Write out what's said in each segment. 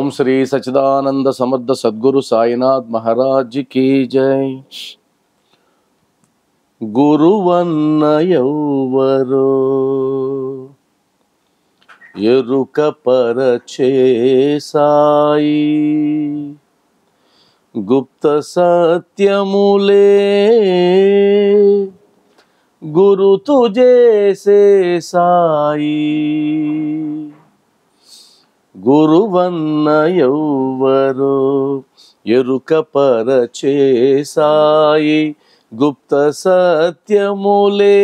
ఓం శ్రీ సచిదానంద సమర్థ సద్గురు సాయినాథ్ మహారాజ్ కీ జై. గురువన్న ఎవ్వరో ఎరుక పరచే సాయి, గుప్త సత్యములే గురుతు చేసే సాయి. గురువన్న ఎవ్వరో ఎరుక పరచే సాయి, గుప్త సత్యములే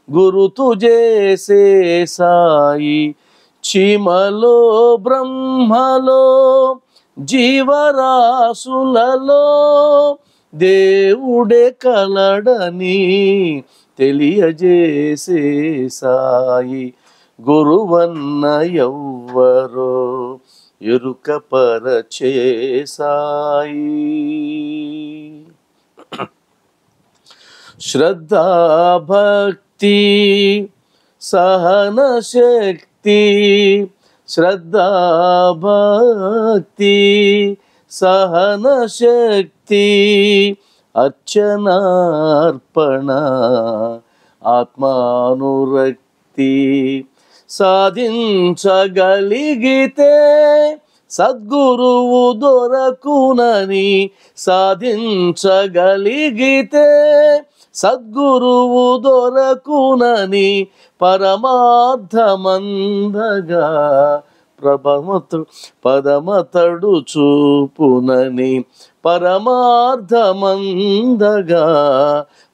గురుతు చేసే సాయి. చీమలో బ్రహ్మలో జీవరాశులలో దేవుడే కలడని తెలియజేసే సాయి. గురువన్న ఎవ్వరో ఎరుక పరచే సాయి. శ్రద్ధా భక్తి సహన శక్తి, శ్రద్ధా భక్తి సహన శక్తి, అర్చనార్పణ ఆత్మానురక్తి సాధించగలిగితే సద్గురువు దొరకునని, సాధించగలిగితే సద్గురువు దొరకునని పరమార్థమందగా పదమతడు చూపునని, పరమార్థమందగా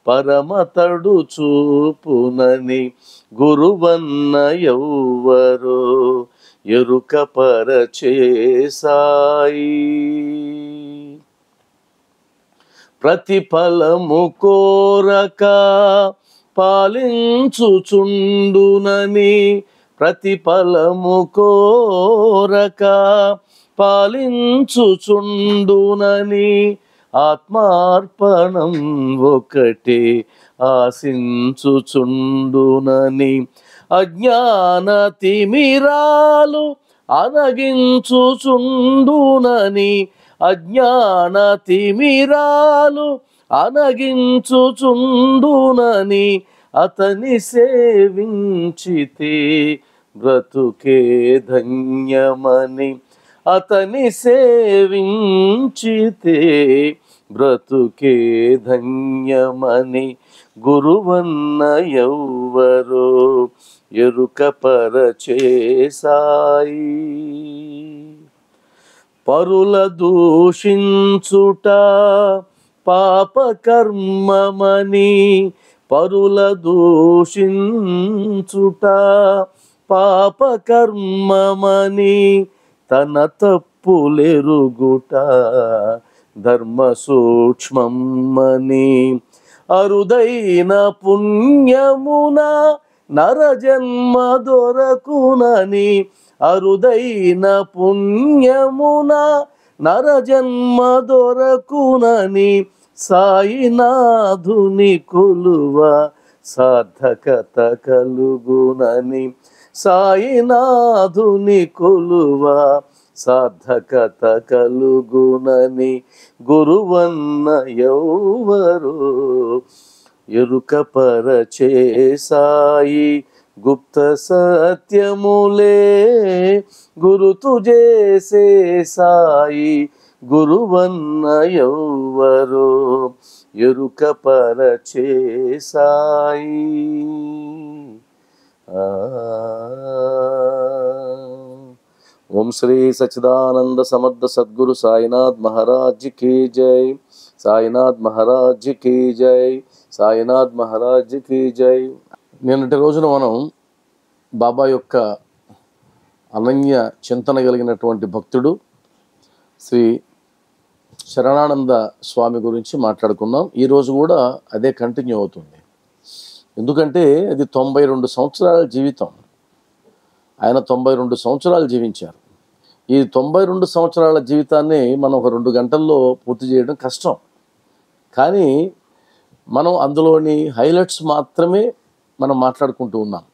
పరమతడు చూపునని. గురువన్న ఎవ్వరో ఎరుక పరచే సాయి. ప్రతిఫలము కోరక పాలించుచుండునని, ప్రతిఫలము కోరక పాలించుచుండునని, ఆత్మార్పణం ఒకటే ఆశించుచుండునని, అజ్ఞాన తిమిరాలు అనగించుచుండునని, అజ్ఞాన తిమిరాలు అనగించుచుండునని, అతని సేవించితే బ్రతుకే ధన్యమని, అతని సేవించితే బ్రతుకే ధన్యమని. గురువన్న ఎవ్వరో ఎరుక పరచే సాయి. పరుల దూషించుట పాపకర్మమని, పరుల దూషించుట పాపకర్మమని, తన తప్పులెరుగుట ధర్మ సూక్ష్మమని, అరుదైన పుణ్యమున నరజన్మ దొరకునని, అరుదైన పుణ్యమున నరజన్మ దొరకునని, సాయినాథుని కొలువ సార్థకత కలుగునని, సాయినాథుని కొలువ సార్థకత కలుగునని. గురువన్న ఎవ్వరో ఎరుక పరచే సాయి, గుప్త సత్యములే గురుతు చేసే సాయి. గురువన్న ఎవ్వరో ఎరుక పరచే సాయి. ఓం శ్రీ సచిదానంద సమర్థ సద్గురు సాయినాథ్ మహారాజ్ కీ జై. సాయినాథ్ మహారాజ్ కీ జై. సాయినాథ్ మహారాజ్ కీ జై. నిన్నటి రోజున మనం బాబా యొక్క అనన్య చింతన కలిగినటువంటి భక్తుడు శ్రీ శరణానంద స్వామి గురించి మాట్లాడుకున్నాం. ఈరోజు కూడా అదే కంటిన్యూ అవుతుంది. ఎందుకంటే అది 92 సంవత్సరాల జీవితం. ఆయన 92 సంవత్సరాలు జీవించారు. ఈ 92 సంవత్సరాల జీవితాన్ని మనం ఒక 2 గంటల్లో పూర్తి చేయడం కష్టం. కానీ మనం అందులోని హైలైట్స్ మాత్రమే మనం మాట్లాడుకుంటూ ఉన్నాం.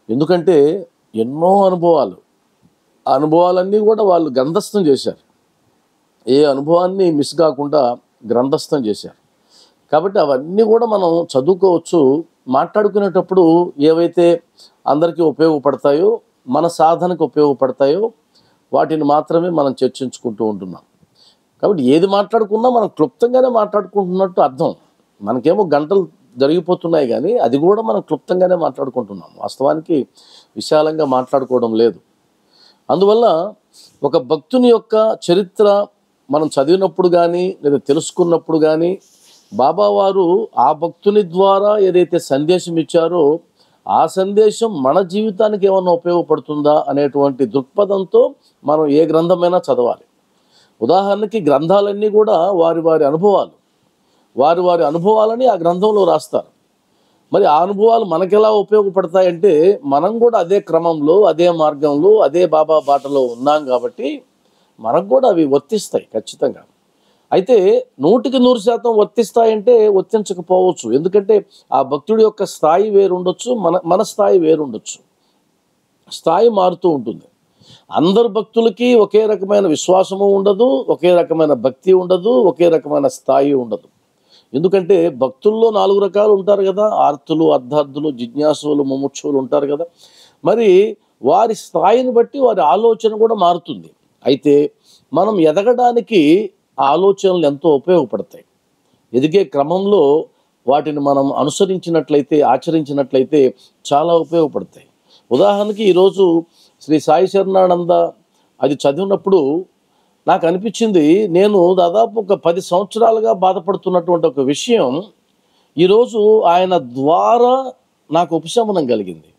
ఎందుకంటే ఎన్నో అనుభవాలు, ఆ అనుభవాలన్నీ కూడా వాళ్ళు గ్రంథస్థం చేశారు. ఏ అనుభవాన్ని మిస్ కాకుండా గ్రంథస్థం చేశారు. కాబట్టి అవన్నీ కూడా మనం చదువుకోవచ్చు. మాట్లాడుకునేటప్పుడు ఏవైతే అందరికీ ఉపయోగపడతాయో, మన సాధనకు ఉపయోగపడతాయో వాటిని మాత్రమే మనం చర్చించుకుంటూ ఉంటున్నాం. కాబట్టి ఏది మాట్లాడుకున్నా మనం క్లుప్తంగానే మాట్లాడుకుంటున్నట్టు అర్థం. మనకేమో గంటలు జరిగిపోతున్నాయి కానీ అది కూడా మనం క్లుప్తంగానే మాట్లాడుకుంటున్నాం. వాస్తవానికి విశాలంగా మాట్లాడుకోవడం లేదు. అందువల్ల ఒక భక్తుని యొక్క చరిత్ర మనం చదివినప్పుడు కానీ లేదా తెలుసుకున్నప్పుడు కానీ బాబావారు ఆ భక్తుని ద్వారా ఏదైతే సందేశం ఇచ్చారో ఆ సందేశం మన జీవితానికి ఏమన్నా ఉపయోగపడుతుందా అనేటువంటి దృక్పథంతో మనం ఏ గ్రంథమైనా చదవాలి. ఉదాహరణకి గ్రంథాలన్నీ కూడా వారి వారి అనుభవాలని ఆ గ్రంథంలో రాస్తారు. మరి ఆ అనుభవాలు మనకెలా ఉపయోగపడతాయంటే మనం కూడా అదే క్రమంలో, అదే మార్గంలో, అదే బాబా బాటలో ఉన్నాం కాబట్టి మనకు కూడా అవి వర్తిస్తాయి ఖచ్చితంగా. అయితే 100% వర్తిస్తాయంటే వర్తించకపోవచ్చు. ఎందుకంటే ఆ భక్తుడి యొక్క స్థాయి వేరుండొచ్చు, మన స్థాయి వేరుండొచ్చు. స్థాయి మారుతూ ఉంటుంది. అందరు భక్తులకి ఒకే రకమైన విశ్వాసము ఉండదు, ఒకే రకమైన భక్తి ఉండదు, ఒకే రకమైన స్థాయి ఉండదు. ఎందుకంటే భక్తుల్లో 4 రకాలు ఉంటారు కదా. ఆర్తులు, అర్ధార్థులు, జిజ్ఞాసులు, ముముక్షువులు ఉంటారు కదా. మరి వారి స్థాయిని బట్టి వారి ఆలోచన కూడా మారుతుంది. అయితే మనం ఎదగడానికి ఆ ఆలోచనలు ఎంతో ఉపయోగపడతాయి. ఎదిగే క్రమంలో వాటిని మనం అనుసరించినట్లయితే, ఆచరించినట్లయితే చాలా ఉపయోగపడతాయి. ఉదాహరణకి ఈరోజు శ్రీ సాయి శరణానంద అది చదివినప్పుడు నాకు అనిపించింది, నేను దాదాపు ఒక 10 సంవత్సరాలుగా బాధపడుతున్నటువంటి ఒక విషయం ఈరోజు ఆయన ద్వారా నాకు ఉపశమనం కలిగింది.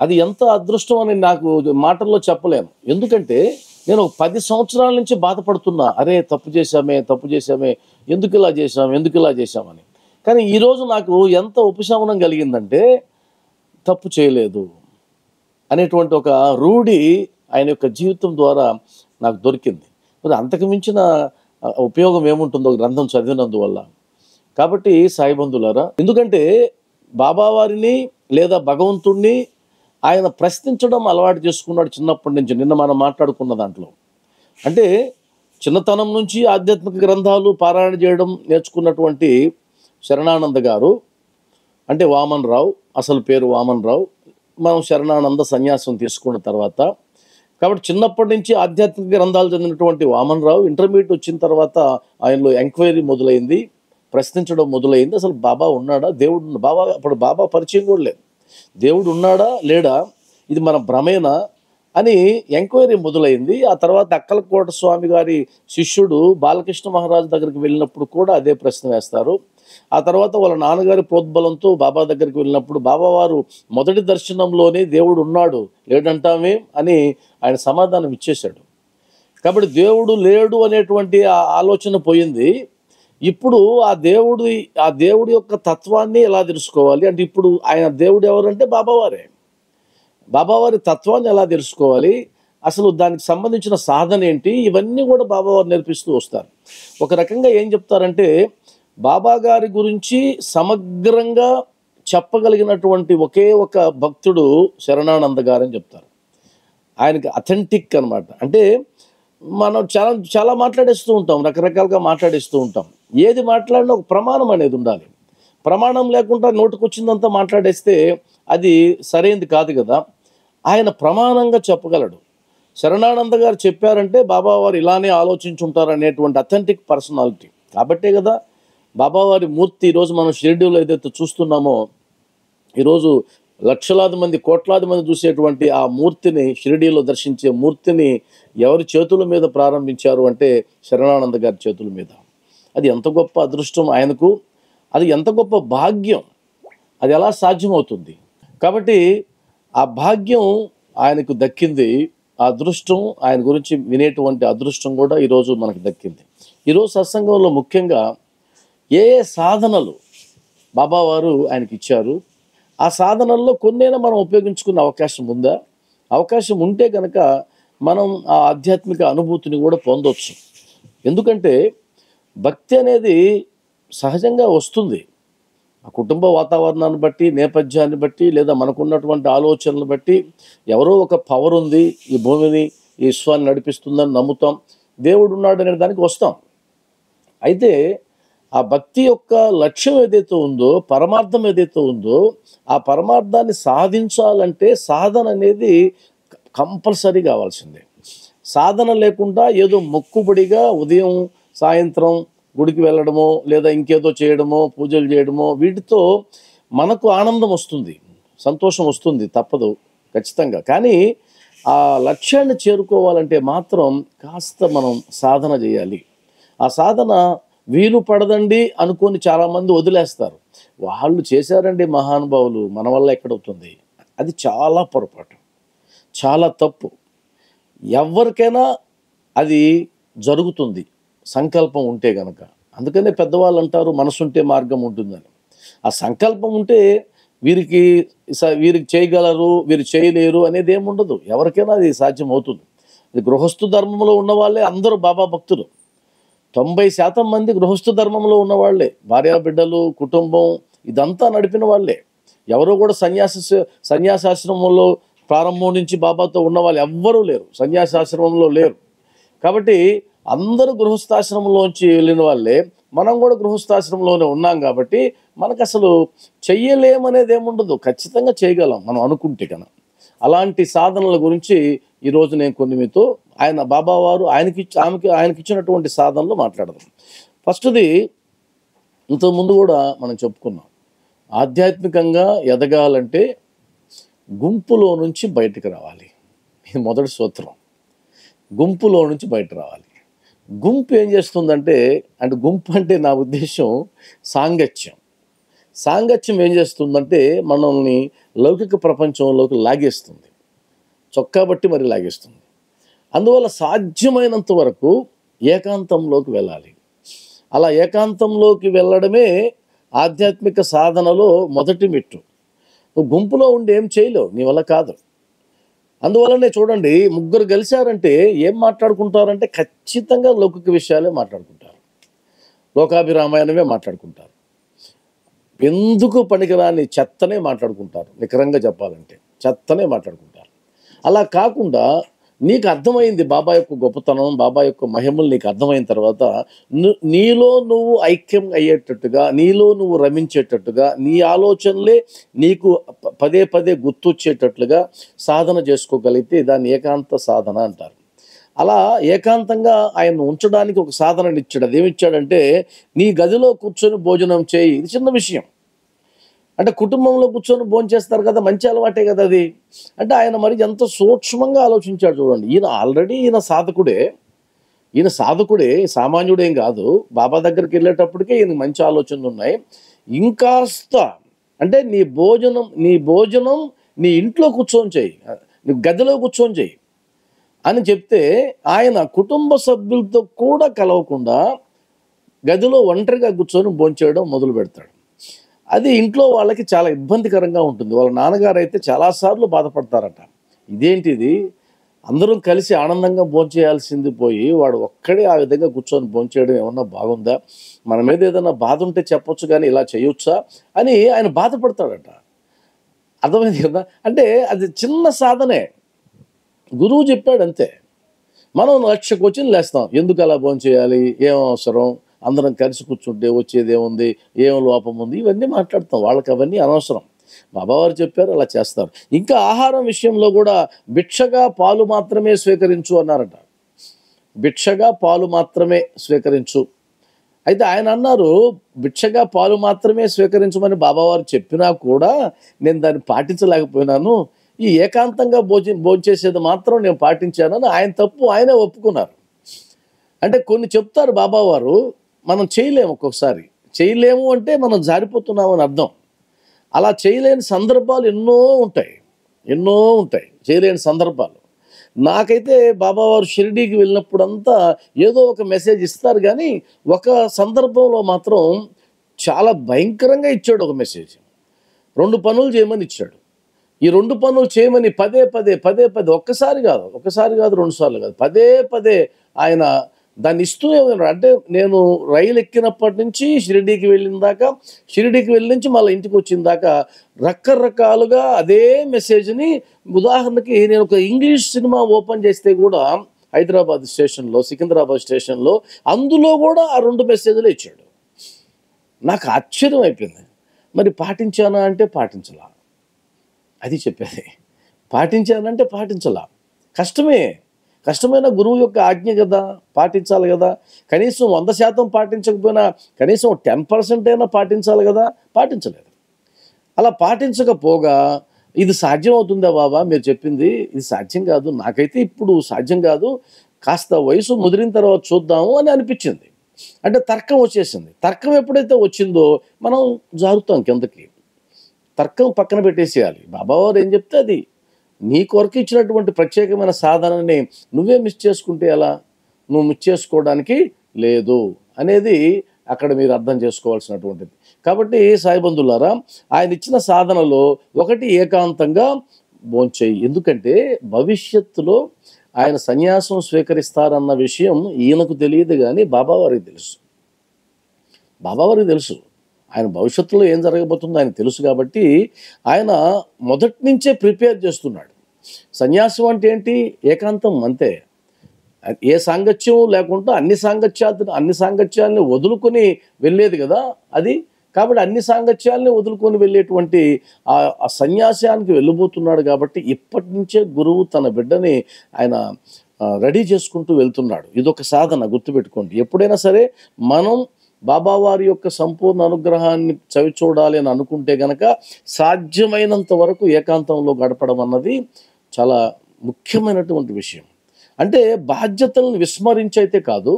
అది ఎంత అదృష్టం అని నాకు మాటల్లో చెప్పలేను. ఎందుకంటే నేను ఒక 10 సంవత్సరాల నుంచి బాధపడుతున్నా, అరే తప్పు చేశామే, ఎందుకు ఇలా చేశామని. కానీ ఈరోజు నాకు ఎంత ఉపశమనం కలిగిందంటే తప్పు చేయలేదు అనేటువంటి ఒక రూఢి ఆయన యొక్క జీవితం ద్వారా నాకు దొరికింది. మరి అంతకు మించిన ఉపయోగం ఏముంటుందో గ్రంథం చదివినందువల్ల. కాబట్టి సాయి బంధువులారా, ఎందుకంటే బాబావారిని లేదా భగవంతుణ్ణి ఆయన ప్రశ్నించడం అలవాటు చేసుకున్నాడు చిన్నప్పటి నుంచి. నిన్న మనం మాట్లాడుకున్న దాంట్లో అంటే చిన్నతనం నుంచి ఆధ్యాత్మిక గ్రంథాలు పారాయణ చేయడం నేర్చుకున్నటువంటి శరణానంద గారు, అంటే వామన్ రావు, అసలు పేరు వామన్ రావు, మనం శరణానంద సన్యాసం తీసుకున్న తర్వాత, కాబట్టి చిన్నప్పటి నుంచి ఆధ్యాత్మిక గ్రంథాలు చదివినటువంటి వామన్ రావు ఇంటర్మీడియట్ వచ్చిన తర్వాత ఆయనలో ఎంక్వైరీ మొదలైంది, ప్రశ్నించడం మొదలైంది. అసలు బాబా ఉన్నాడా, దేవుడు బాబా, అప్పుడు బాబా పరిచయం కూడా లేదు, దేవుడు ఉన్నాడా లేడా, ఇది మన భ్రమేనా అని ఎంక్వైరీ మొదలైంది. ఆ తర్వాత అక్కలకోట స్వామి గారి శిష్యుడు బాలకృష్ణ మహారాజు దగ్గరికి వెళ్ళినప్పుడు కూడా అదే ప్రశ్న వేస్తారు. ఆ తర్వాత వాళ్ళ నాన్నగారి ప్రోద్బలంతో బాబా దగ్గరికి వెళ్ళినప్పుడు బాబావారు మొదటి దర్శనంలోనే దేవుడు ఉన్నాడు లేడంటామే అని ఆయన సమాధానం ఇచ్చేశాడు. కాబట్టి దేవుడు లేడు అనేటువంటి ఆ ఆలోచన పోయింది. ఇప్పుడు ఆ దేవుడి యొక్క తత్వాన్ని ఎలా తెలుసుకోవాలి అంటే, ఇప్పుడు ఆయన దేవుడు ఎవరంటే బాబావారే. బాబావారి తత్వాన్ని ఎలా తెలుసుకోవాలి, అసలు దానికి సంబంధించిన సాధన ఏంటి, ఇవన్నీ కూడా బాబావారు నేర్పిస్తూ వస్తారు. ఒక రకంగా ఏం చెప్తారంటే, బాబా గారి గురించి సమగ్రంగా చెప్పగలిగినటువంటి ఒకే ఒక భక్తుడు శరణానంద గారని చెప్తారు. ఆయనకి అథెంటిక్ అనమాట. అంటే మనం చాలా మాట్లాడేస్తూ ఉంటాం, రకరకాలుగా మాట్లాడేస్తూ ఉంటాం. ఏది మాట్లాడినా ఒక ప్రమాణం అనేది ఉండాలి. ప్రమాణం లేకుండా నోటుకొచ్చిందంతా మాట్లాడేస్తే అది సరైనది కాదు కదా. ఆయన ప్రమాణంగా చెప్పగలడు. శరణానంద గారు చెప్పారంటే బాబావారు ఇలానే ఆలోచించుంటారు అనేటువంటి అథెంటిక్ పర్సనాలిటీ. కాబట్టే కదా బాబావారి మూర్తి ఈరోజు మనం షిరిడీలో ఏదైతే చూస్తున్నామో, ఈరోజు లక్షలాది మంది, కోట్లాది మంది చూసేటువంటి ఆ మూర్తిని, షిరిడీలో దర్శించే మూర్తిని ఎవరి చేతుల మీద ప్రారంభించారు అంటే శరణానంద గారి చేతుల మీద. అది ఎంత గొప్ప అదృష్టం ఆయనకు, అది ఎంత గొప్ప భాగ్యం, అది ఎలా సాధ్యమవుతుంది. కాబట్టి ఆ భాగ్యం ఆయనకు దక్కింది. ఆ అదృష్టం, ఆయన గురించి వినేటువంటి అదృష్టం కూడా ఈరోజు మనకు దక్కింది. ఈరోజు సత్సంగంలో ముఖ్యంగా ఏ సాధనలు బాబావారు ఆయనకి ఇచ్చారు, ఆ సాధనల్లో కొన్నైనా మనం ఉపయోగించుకునే అవకాశం ఉందా, అవకాశం ఉంటే కనుక మనం ఆ ఆధ్యాత్మిక అనుభూతిని కూడా పొందవచ్చు. ఎందుకంటే భక్తి అనేది సహజంగా వస్తుంది. ఆ కుటుంబ వాతావరణాన్ని బట్టి, నేపథ్యాన్ని బట్టి, లేదా మనకున్నటువంటి ఆలోచనలు బట్టి ఎవరో ఒక పవర్ ఉంది, ఈ భూమిని, ఈ విశ్వాన్ని నడిపిస్తుందని నమ్ముతాం. దేవుడు ఉన్నాడనే దానికి వస్తాం. అయితే ఆ భక్తి యొక్క లక్ష్యం ఏదైతే ఉందో, పరమార్థం ఏదైతే ఉందో, ఆ పరమార్థాన్ని సాధించాలంటే సాధన అనేది కంపల్సరీ కావాల్సిందే. సాధన లేకుండా ఏదో మొక్కుబడిగా ఉదయం సాయంత్రం గుడికి వెళ్ళడమో లేదా ఇంకేదో చేయడమో పూజలు చేయడమో వీటితో మనకు ఆనందం వస్తుంది, సంతోషం వస్తుంది, తప్పదు ఖచ్చితంగా. కానీ ఆ లక్ష్యాన్ని చేరుకోవాలంటే మాత్రం కాస్త మనం సాధన చేయాలి. ఆ సాధన వీలు పడదండి అనుకొని చాలామంది వదిలేస్తారు. వాళ్ళు చేశారండి మహానుభావులు, మన వల్ల ఎక్కడవుతుంది? అది చాలా పొరపాటు, చాలా తప్పు. ఎవరికైనా అది జరుగుతుంది సంకల్పం ఉంటే గనక. అందుకనే పెద్దవాళ్ళు అంటారు మనసుంటే మార్గం ఉంటుందని. ఆ సంకల్పం ఉంటే వీరికి వీరికి చేయగలరు, వీరు చేయలేరు అనేది ఏముండదు. ఎవరికైనా అది సాధ్యం అవుతుంది. అది గృహస్థు ధర్మంలో ఉన్న వాళ్ళే అందరూ బాబా భక్తులు. 90% మంది గృహస్థు ధర్మంలో ఉన్నవాళ్లే, భార్యా బిడ్డలు, కుటుంబం ఇదంతా నడిపిన వాళ్ళే. ఎవరో కూడా సన్యాసాశ్రమంలో ప్రారంభం నుంచి బాబాతో ఉన్న వాళ్ళు ఎవ్వరూ లేరు, సన్యాసాశ్రమంలో లేరు. కాబట్టి అందరూ గృహస్థాశ్రమంలోంచి వెళ్ళిన వాళ్ళే. మనం కూడా గృహస్థాశ్రమంలోనే ఉన్నాం కాబట్టి మనకు అసలు చెయ్యలేమనేది ఏముండదు, ఖచ్చితంగా చేయగలం మనం అనుకుంటే కనుక. అలాంటి సాధనల గురించి ఈరోజు నేను కొన్ని మీతో ఆయన బాబావారు ఆయనకిచ్చినటువంటి సాధనలు మాట్లాడదాం. ఫస్ట్ది ఇంతకుముందు కూడా మనం చెప్పుకున్నాం, ఆధ్యాత్మికంగా ఎదగాలంటే గుంపులో నుంచి బయటకు రావాలి. ఇది మొదటి సూత్రం. గుంపులో నుంచి బయట రావాలి. గుంపు ఏం చేస్తుందంటే, గుంపు అంటే నా ఉద్దేశం సాంగత్యం. సాంగత్యం ఏం చేస్తుందంటే మనల్ని లౌకిక ప్రపంచంలోకి లాగేస్తుంది, చొక్కా బట్టి మరి లాగేస్తుంది. అందువల్ల సాధ్యమైనంత వరకు ఏకాంతంలోకి వెళ్ళాలి. అలా ఏకాంతంలోకి వెళ్ళడమే ఆధ్యాత్మిక సాధనలో మొదటి మెట్టు. నువ్వు గుంపులో ఉండి ఏం చేయలేవు, నీ వల్ల కాదు. అందువల్లనే చూడండి, ముగ్గురు కలిశారంటే ఏం మాట్లాడుకుంటారంటే ఖచ్చితంగా లౌకిక విషయాలే మాట్లాడుకుంటారు, లోకాభిరామాయణమే మాట్లాడుకుంటారు, ఎందుకు పనికిరాని చెత్తనే మాట్లాడుకుంటారు. నికరంగా చెప్పాలంటే చెత్తనే మాట్లాడుకుంటారు. అలా కాకుండా నీకు అర్థమైంది బాబా యొక్క గొప్పతనం, బాబా యొక్క మహిమలు నీకు అర్థమైన తర్వాత నీలో నువ్వు ఐక్యం అయ్యేటట్టుగా, నీలో నువ్వు రమించేటట్టుగా, నీ ఆలోచనలే నీకు పదే పదే గుర్తొచ్చేటట్లుగా సాధన చేసుకోగలిగితే దాన్ని ఏకాంత సాధన అంటారు. అలా ఏకాంతంగా ఆయన ఉంచడానికి ఒక సాధనని ఇచ్చాడు. అదేమిచ్చాడంటే, నీ గదిలో కూర్చొని భోజనం చేయి. ఇది చిన్న విషయం. అంటే కుటుంబంలో కూర్చొని భోజనం చేస్తారు కదా, మంచి అలవాటే కదా అది. అంటే ఆయన మరి ఎంత సూక్ష్మంగా ఆలోచించాడు చూడండి. ఈయన సాధకుడే, సామాన్యుడేం కాదు. బాబా దగ్గరికి వెళ్ళేటప్పటికే ఈయన మంచి ఆలోచనలు ఉన్నాయి. ఇంకాస్త అంటే నీ భోజనం నీ ఇంట్లో కూర్చొని చేయి, నీ గదిలో కూర్చొని చేయి అని చెప్తే, ఆయన కుటుంబ సభ్యులతో కూడా కలవకుండా గదిలో ఒంటరిగా కూర్చొని భోంచేయడం మొదలు పెడతాడు. అది ఇంట్లో వాళ్ళకి చాలా ఇబ్బందికరంగా ఉంటుంది. వాళ్ళ నాన్నగారు అయితే చాలాసార్లు బాధపడతారట. ఇదేంటిది, అందరం కలిసి ఆనందంగా భోంచేయాల్సింది పోయి వాడు ఒక్కడే ఆ విధంగా కూర్చొని భోంచేయడం ఏమన్నా బాగుందా? మన మీద ఏదైనా బాధ ఉంటే చెప్పొచ్చు కానీ ఇలా చేయొచ్చా అని ఆయన బాధపడతాడట. అర్థమైంది కదా? అంటే అది చిన్న సాధనే, గురువు చెప్పాడు అంతే. మనం 1,00,000 క్వశ్చన్లు వేస్తాం, ఎందుకు అలా భోంచేయాలి, ఏం అవసరం, అందరం కలిసి కూర్చుంటే వచ్చేది ఏముంది, ఏం లోపం ఉంది, ఇవన్నీ మాట్లాడతాం. వాళ్ళకి అవన్నీ అనవసరం. బాబావారు చెప్పారు, అలా చేస్తారు. ఇంకా ఆహారం విషయంలో కూడా భిక్షగా పాలు మాత్రమే స్వీకరించు అన్నారట. భిక్షగా పాలు మాత్రమే స్వీకరించు. అయితే ఆయన అన్నారు, భిక్షగా పాలు మాత్రమే స్వీకరించమని బాబావారు చెప్పినా కూడా నేను దాన్ని పాటించలేకపోయినాను, ఈ ఏకాంతంగా భోంచేసేది మాత్రం నేను పాటించానని ఆయన తప్పు ఆయనే ఒప్పుకున్నారు. అంటే కొన్ని చెప్తారు బాబావారు, మనం చేయలేము, ఒక్కొక్కసారి చేయలేము అంటే మనం జారిపోతున్నాము అని అర్థం. అలా చేయలేని సందర్భాలు ఎన్నో ఉంటాయి, చేయలేని సందర్భాలు. నాకైతే బాబావారు షిరిడీకి వెళ్ళినప్పుడంతా ఏదో ఒక మెసేజ్ ఇస్తారు, కానీ ఒక సందర్భంలో మాత్రం చాలా భయంకరంగా ఇచ్చాడు ఒక మెసేజ్. 2 పనులు చేయమని ఇచ్చాడు. ఈ 2 పనులు చేయమని పదే పదే ఒక్కసారి కాదు 2 సార్లు కాదు, పదే పదే ఆయన దాన్ని ఇస్తూనే ఉన్నాడు. అంటే నేను రైలు ఎక్కినప్పటి నుంచి షిరిడీకి వెళ్ళిన దాకా, షిరిడీకి వెళ్ళి నుంచి మళ్ళీ ఇంటికి వచ్చిన దాకా రకరకాలుగా అదే మెసేజ్ని, ఉదాహరణకి నేను ఒక ఇంగ్లీష్ సినిమా ఓపెన్ చేస్తే కూడా హైదరాబాద్ స్టేషన్లో, సికింద్రాబాద్ స్టేషన్లో, అందులో కూడా ఆ 2 మెసేజ్లు ఇచ్చాడు. నాకు ఆశ్చర్యం అయిపోయింది. మరి పాటించానా అంటే పాటించలా. అది చెప్పేది. పాటించానంటే పాటించలా. కష్టమే. కష్టమైన గురువు యొక్క ఆజ్ఞ కదా, పాటించాలి కదా. కనీసం 100% పాటించకపోయినా కనీసం 10% అయినా పాటించాలి కదా, పాటించలేదు. అలా పాటించకపోగా ఇది సాధ్యం అవుతుందా బాబా మీరు చెప్పింది? ఇది సాధ్యం కాదు. నాకైతే ఇప్పుడు సాధ్యం కాదు. కాస్త వయసు ముదిరిన తర్వాత చూద్దాము అని అనిపించింది. అంటే తర్కం వచ్చేసింది. తర్కం ఎప్పుడైతే వచ్చిందో మనం జారుతాం కిందకి. తర్కం పక్కన పెట్టేసేయాలి. బాబావారు ఏం చెప్తే అది. నీ కొరకు ఇచ్చినటువంటి ప్రత్యేకమైన సాధనని నువ్వే మిస్ చేసుకుంటే ఎలా? నువ్వు మిస్ చేసుకోవడానికి లేదు అనేది అక్కడ మీరు అర్థం చేసుకోవాల్సినటువంటిది. కాబట్టి సాయిబంధులారా, ఆయన ఇచ్చిన సాధనలో ఒకటి ఏకాంతంగా భోంచేయి. ఎందుకంటే భవిష్యత్తులో ఆయన సన్యాసం స్వీకరిస్తారన్న విషయం ఈయనకు తెలియదు కానీ బాబావారికి తెలుసు. బాబావారికి తెలుసు. ఆయన భవిష్యత్తులో ఏం జరగబోతుందో ఆయన తెలుసు కాబట్టి ఆయన మొదటి నుంచే ప్రిపేర్ చేస్తున్నాడు. సన్యాసం అంటే ఏంటి? ఏకాంతం అంతే. ఏ సాంగత్యం లేకుండా అన్ని సాంగత్యాలని వదులుకొని వెళ్ళేది కదా అది. కాబట్టి అన్ని సాంగత్యాలని వదులుకొని వెళ్ళేటువంటి ఆ సన్యాసానికి వెళ్ళబోతున్నాడు కాబట్టి ఇప్పటి నుంచే గురువు తన బిడ్డని ఆయన రెడీ చేసుకుంటూ వెళ్తున్నాడు. ఇదొక సాధన, గుర్తుపెట్టుకోండి. ఎప్పుడైనా సరే మనం బాబావారి యొక్క సంపూర్ణ అనుగ్రహాన్ని చవి చూడాలి అని అనుకుంటే గనక సాధ్యమైనంత వరకు ఏకాంతంలో గడపడం అన్నది చాలా ముఖ్యమైనటువంటి విషయం. అంటే బాధ్యతలను విస్మరించైతే కాదు,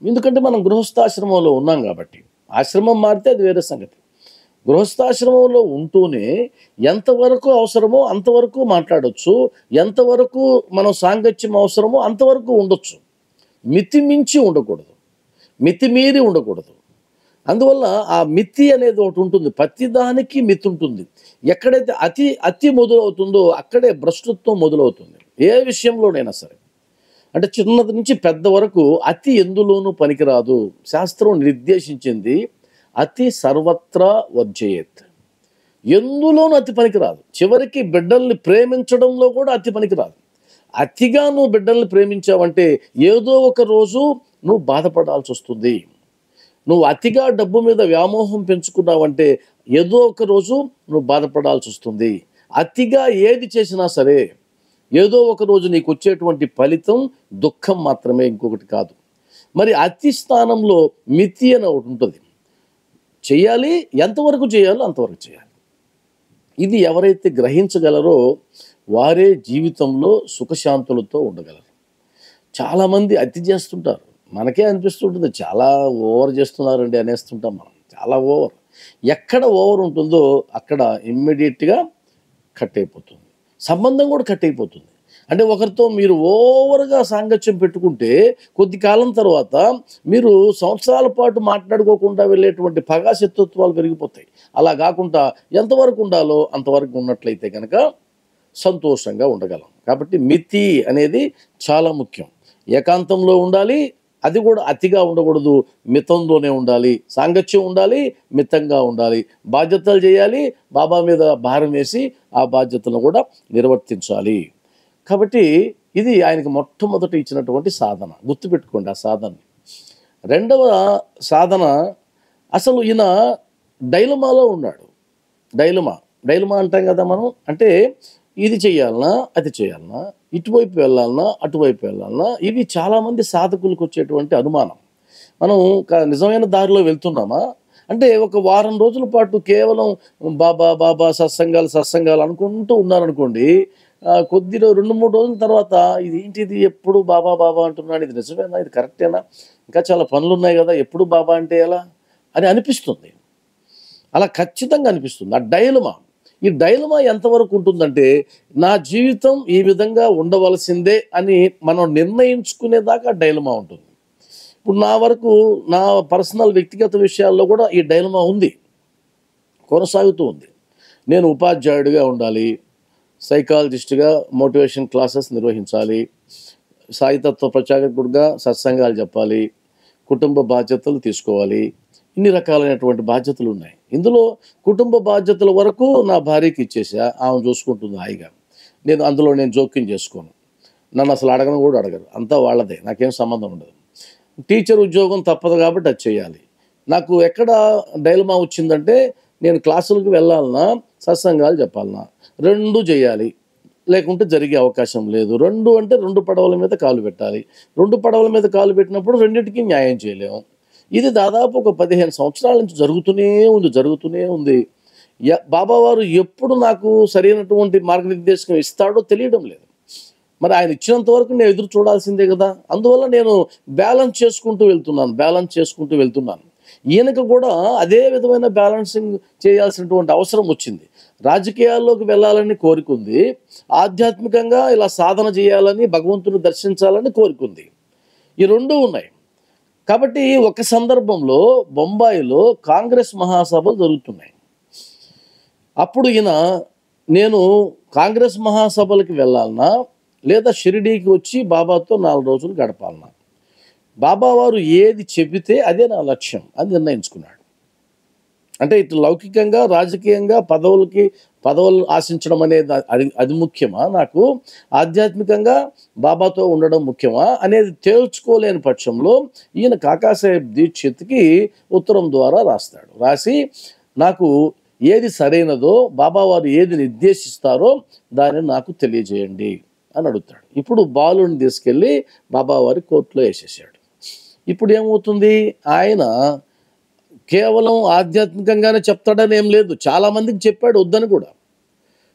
ఎందుకంటే మనం గృహస్థాశ్రమంలో ఉన్నాం కాబట్టి. ఆశ్రమం మారితే అది వేరే సంగతి. గృహస్థాశ్రమంలో ఉంటూనే ఎంతవరకు అవసరమో అంతవరకు మాట్లాడవచ్చు, ఎంతవరకు మనం సాంగత్యం అవసరమో అంతవరకు ఉండొచ్చు. మితిమించి ఉండకూడదు, మితిమీరి ఉండకూడదు. అందువల్ల ఆ మితి అనేది ఒకటి ఉంటుంది. ప్రతిదానికి మితి ఉంటుంది. ఎక్కడైతే అతి మొదలవుతుందో అక్కడే భ్రష్టత్వం మొదలవుతుంది. ఏ విషయంలోనైనా సరే. అంటే చిన్నది నుంచి పెద్ద వరకు అతి ఎందులోనూ పనికిరాదు. శాస్త్రం నిర్దేశించింది అతి సర్వత్రా వర్జయేత్. ఎందులోనూ అతి పనికిరాదు. చివరికి బిడ్డల్ని ప్రేమించడంలో కూడా అతి పనికిరాదు. అతిగా నువ్వు బిడ్డల్ని ప్రేమించావంటే ఏదో ఒక రోజు నువ్వు బాధపడాల్సి వస్తుంది. నువ్వు అతిగా డబ్బు మీద వ్యామోహం పెంచుకున్నావంటే ఏదో ఒక రోజు నువ్వు బాధపడాల్సి వస్తుంది. అతిగా ఏది చేసినా సరే ఏదో ఒక రోజు నీకు వచ్చేటువంటి ఫలితం దుఃఖం మాత్రమే, ఇంకొకటి కాదు. మరి అతి స్థానంలో మితి అని ఒకటి ఉంటుంది. చేయాలి, ఎంతవరకు చేయాలో అంతవరకు చేయాలి. ఇది ఎవరైతే గ్రహించగలరో వారే జీవితంలో సుఖశాంతులతో ఉండగలరు. చాలామంది అతి చేస్తుంటారు. మనకే అనిపిస్తుంటుంది చాలా ఓవర్ చేస్తున్నారండి అనేస్తుంటాం మనం. చాలా ఓవర్. ఎక్కడ ఓవర్ ఉంటుందో అక్కడ ఇమ్మీడియట్గా కట్ అయిపోతుంది. సంబంధం కూడా కట్ అయిపోతుంది. అంటే ఒకరితో మీరు ఓవర్గా సాంగత్యం పెట్టుకుంటే కొద్ది కాలం తర్వాత మీరు సంవత్సరాల పాటు మాట్లాడుకోకుండా వెళ్ళేటువంటి పగా శత్రుత్వాలు పెరిగిపోతాయి. అలా కాకుండా ఎంతవరకు ఉండాలో అంతవరకు ఉన్నట్లయితే కనుక సంతోషంగా ఉండగలం. కాబట్టి మితి అనేది చాలా ముఖ్యం. ఏకాంతంలో ఉండాలి, అది కూడా అతిగా ఉండకూడదు, మితంలోనే ఉండాలి. సాంగత్యం ఉండాలి, మితంగా ఉండాలి. బాధ్యతలు చేయాలి, బాబా మీద భారం వేసి ఆ బాధ్యతలను కూడా నిర్వర్తించాలి. కాబట్టి ఇది ఆయనకి మొట్టమొదట ఇచ్చినటువంటి సాధన. గుర్తుపెట్టుకోండి ఆ సాధనని. రెండవ సాధన, అసలు ఈయన డైలమాలో ఉన్నాడు. డైలమా అంటాం కదా మనం. అంటే ఇది చేయాలన్నా అది చేయాలన్నా, ఇటువైపు వెళ్ళాలన్నా అటువైపు వెళ్ళాలన్నా, ఇవి చాలామంది సాధకులకు వచ్చేటువంటి అనుమానం. మనం నిజమైన దారిలో వెళ్తున్నామా అంటే ఒక వారం రోజుల పాటు కేవలం బాబా బాబా సత్సంగాలు అనుకుంటూ ఉన్నారనుకోండి, కొద్ది 2-3 రోజుల తర్వాత ఇది ఏంటిది, ఎప్పుడు బాబా బాబా అంటున్నాడు, ఇది నిజమేనా, ఇది కరెక్టేనా, ఇంకా చాలా పనులు ఉన్నాయి కదా, ఎప్పుడు బాబా అంటే ఎలా అని అనిపిస్తుంది. అలా ఖచ్చితంగా అనిపిస్తుంది. ఆ డైలమా, ఈ డైలమా ఎంతవరకు ఉంటుందంటే నా జీవితం ఈ విధంగా ఉండవలసిందే అని మనం నిర్ణయించుకునేదాకా డైలమా ఉంటుంది. ఇప్పుడు నా వరకు నా పర్సనల్ వ్యక్తిగత విషయాల్లో కూడా ఈ డైలమా ఉంది, కొనసాగుతూ ఉంది. నేను ఉపాధ్యాయుడిగా ఉండాలి, సైకాలజిస్ట్గా మోటివేషన్ క్లాసెస్ నిర్వహించాలి, సాయితత్వ ప్రచారకుడిగా సత్సంగాలు చెప్పాలి, కుటుంబ బాధ్యతలు తీసుకోవాలి. ఇన్ని రకాలైనటువంటి బాధ్యతలు ఉన్నాయి. ఇందులో కుటుంబ బాధ్యతల వరకు నా భార్యకి ఇచ్చేసా, ఆమె చూసుకుంటుంది హాయిగా. అందులో నేను జోక్యం చేసుకోను. నన్ను అసలు అడగను కూడా అడగరు, అంతా వాళ్ళదే, నాకేం సంబంధం ఉండదు. టీచర్ ఉద్యోగం తప్పదు కాబట్టి అది చేయాలి. నాకు ఎక్కడ డైలమా వచ్చిందంటే, నేను క్లాసులకు వెళ్ళాలన్నా సత్సంగాలు చెప్పాలన్నా రెండు చేయాలి, లేకుంటే జరిగే అవకాశం లేదు. రెండు అంటే రెండు పడవల మీద కాలు పెట్టాలి. రెండు పడవల మీద కాలు పెట్టినప్పుడు రెండింటికి న్యాయం చేయలేము. ఇది దాదాపు ఒక 15 సంవత్సరాల నుంచి జరుగుతూనే ఉంది. బాబావారు ఎప్పుడు నాకు సరైనటువంటి మార్గనిర్దేశం ఇస్తాడో తెలియడం లేదు. మరి ఆయన ఇచ్చినంత వరకు నేను ఎదురు చూడాల్సిందే కదా. అందువల్ల నేను బ్యాలెన్స్ చేసుకుంటూ వెళ్తున్నాను. ఈయనకు కూడా అదే విధమైన బ్యాలెన్సింగ్ చేయాల్సినటువంటి అవసరం వచ్చింది. రాజకీయాల్లోకి వెళ్ళాలని కోరికుంది, ఆధ్యాత్మికంగా ఇలా సాధన చేయాలని, భగవంతుని దర్శించాలని కోరికుంది. ఈ రెండూ ఉన్నాయి. కాబట్టి ఒక సందర్భంలో బొంబాయిలో కాంగ్రెస్ మహాసభలు జరుగుతున్నాయి. అప్పుడు నేను కాంగ్రెస్ మహాసభలకి వెళ్ళాలన్నా లేదా షిరిడీకి వచ్చి బాబాతో 4 రోజులు గడపాలన్నా, బాబావారు ఏది చెబితే అదే నా లక్ష్యం అని నిర్ణయించుకున్నాడు. అంటే ఇటు లౌకికంగా, రాజకీయంగా పదవులు ఆశించడం అనేది అది ముఖ్యమా, నాకు ఆధ్యాత్మికంగా బాబాతో ఉండడం ముఖ్యమా అనేది తేల్చుకోలేని పక్షంలో ఈయన కాకాసాహెబ్ దీక్షిత్కి ఉత్తరం ద్వారా రాసి నాకు ఏది సరైనదో, బాబావారు ఏది నిర్దేశిస్తారో దానిని నాకు తెలియజేయండి అని అడుగుతాడు. ఇప్పుడు బాలుని తీసుకెళ్ళి బాబావారి కోర్టులో వేసేసాడు. ఇప్పుడు ఏమవుతుంది, ఆయన కేవలం ఆధ్యాత్మికంగానే చెప్తాడని ఏం లేదు, చాలామందికి చెప్పాడు వద్దని కూడా.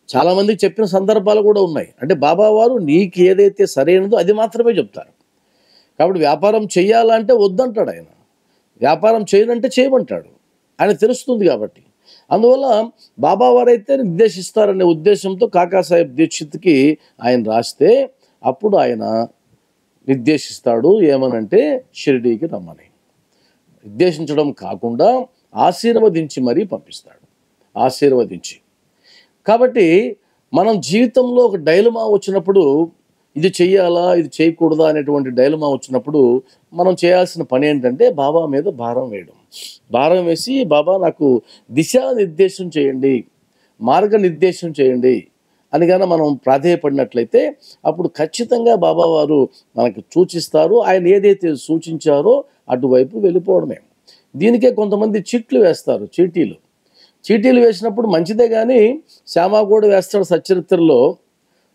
చాలామందికి చెప్పిన సందర్భాలు కూడా ఉన్నాయి. అంటే బాబావారు నీకు ఏదైతే సరైనదో అది మాత్రమే చెప్తారు. కాబట్టి వ్యాపారం చెయ్యాలంటే వద్దంటాడు ఆయన, వ్యాపారం చేయనంటే చేయమంటాడు, ఆయన తెలుస్తుంది కాబట్టి. అందువల్ల బాబావారైతే నిర్దేశిస్తారనే ఉద్దేశంతో కాకాసాహెబ్ దీక్షిత్కి ఆయన రాస్తే అప్పుడు ఆయన నిర్దేశిస్తాడు ఏమనంటే షిరిడీకి రమ్మని. నిర్దేశించడం కాకుండా ఆశీర్వదించి మరీ పంపిస్తాడు, ఆశీర్వదించి. కాబట్టి మనం జీవితంలో ఒక డైలమా వచ్చినప్పుడు, ఇది చెయ్యాలా ఇది చేయకూడదా అనేటువంటి డైలమా వచ్చినప్పుడు మనం చేయాల్సిన పని ఏంటంటే బాబా మీద భారం వేసి బాబా నాకు దిశానిర్దేశం చేయండి, మార్గనిర్దేశం చేయండి అని కానీ మనం ప్రాధేయపడినట్లయితే అప్పుడు ఖచ్చితంగా బాబావారు మనకు సూచిస్తారు. ఆయన ఏదైతే సూచించారో అటువైపు వెళ్ళిపోవడమే. దీనికే కొంతమంది చీట్లు వేస్తారు, చీటీలు వేసినప్పుడు మంచిదే, కానీ శ్యామగౌడ వేస్తాడు సచ్చరిత్రలో,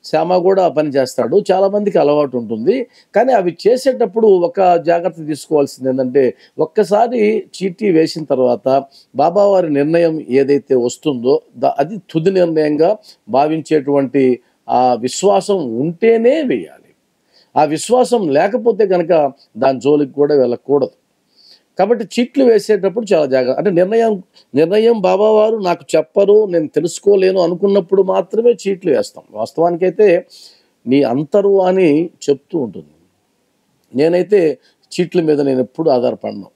శ్యామగౌడ ఆ పని చేస్తాడు, చాలామందికి అలవాటు ఉంటుంది. కానీ అవి చేసేటప్పుడు ఒక జాగ్రత్త తీసుకోవాల్సింది ఏంటంటే, ఒక్కసారి చీటీ వేసిన తర్వాత బాబావారి నిర్ణయం ఏదైతే వస్తుందో అది తుది నిర్ణయంగా భావించేటువంటి ఆ విశ్వాసం ఉంటేనే వేయాలి. ఆ విశ్వాసం లేకపోతే కనుక దాని జోలికి కూడా వెళ్ళకూడదు. కాబట్టి చీట్లు వేసేటప్పుడు చాలా జాగ్రత్త. అంటే నిర్ణయం బాబావారు నాకు చెప్పరు, నేను తెలుసుకోలేను అనుకున్నప్పుడు మాత్రమే చీట్లు వేస్తాం. వాస్తవానికైతే నీ అంతరు అని చెప్తూ ఉంటుంది. నేనైతే చీట్ల మీద నేను ఎప్పుడు ఆధారపడను.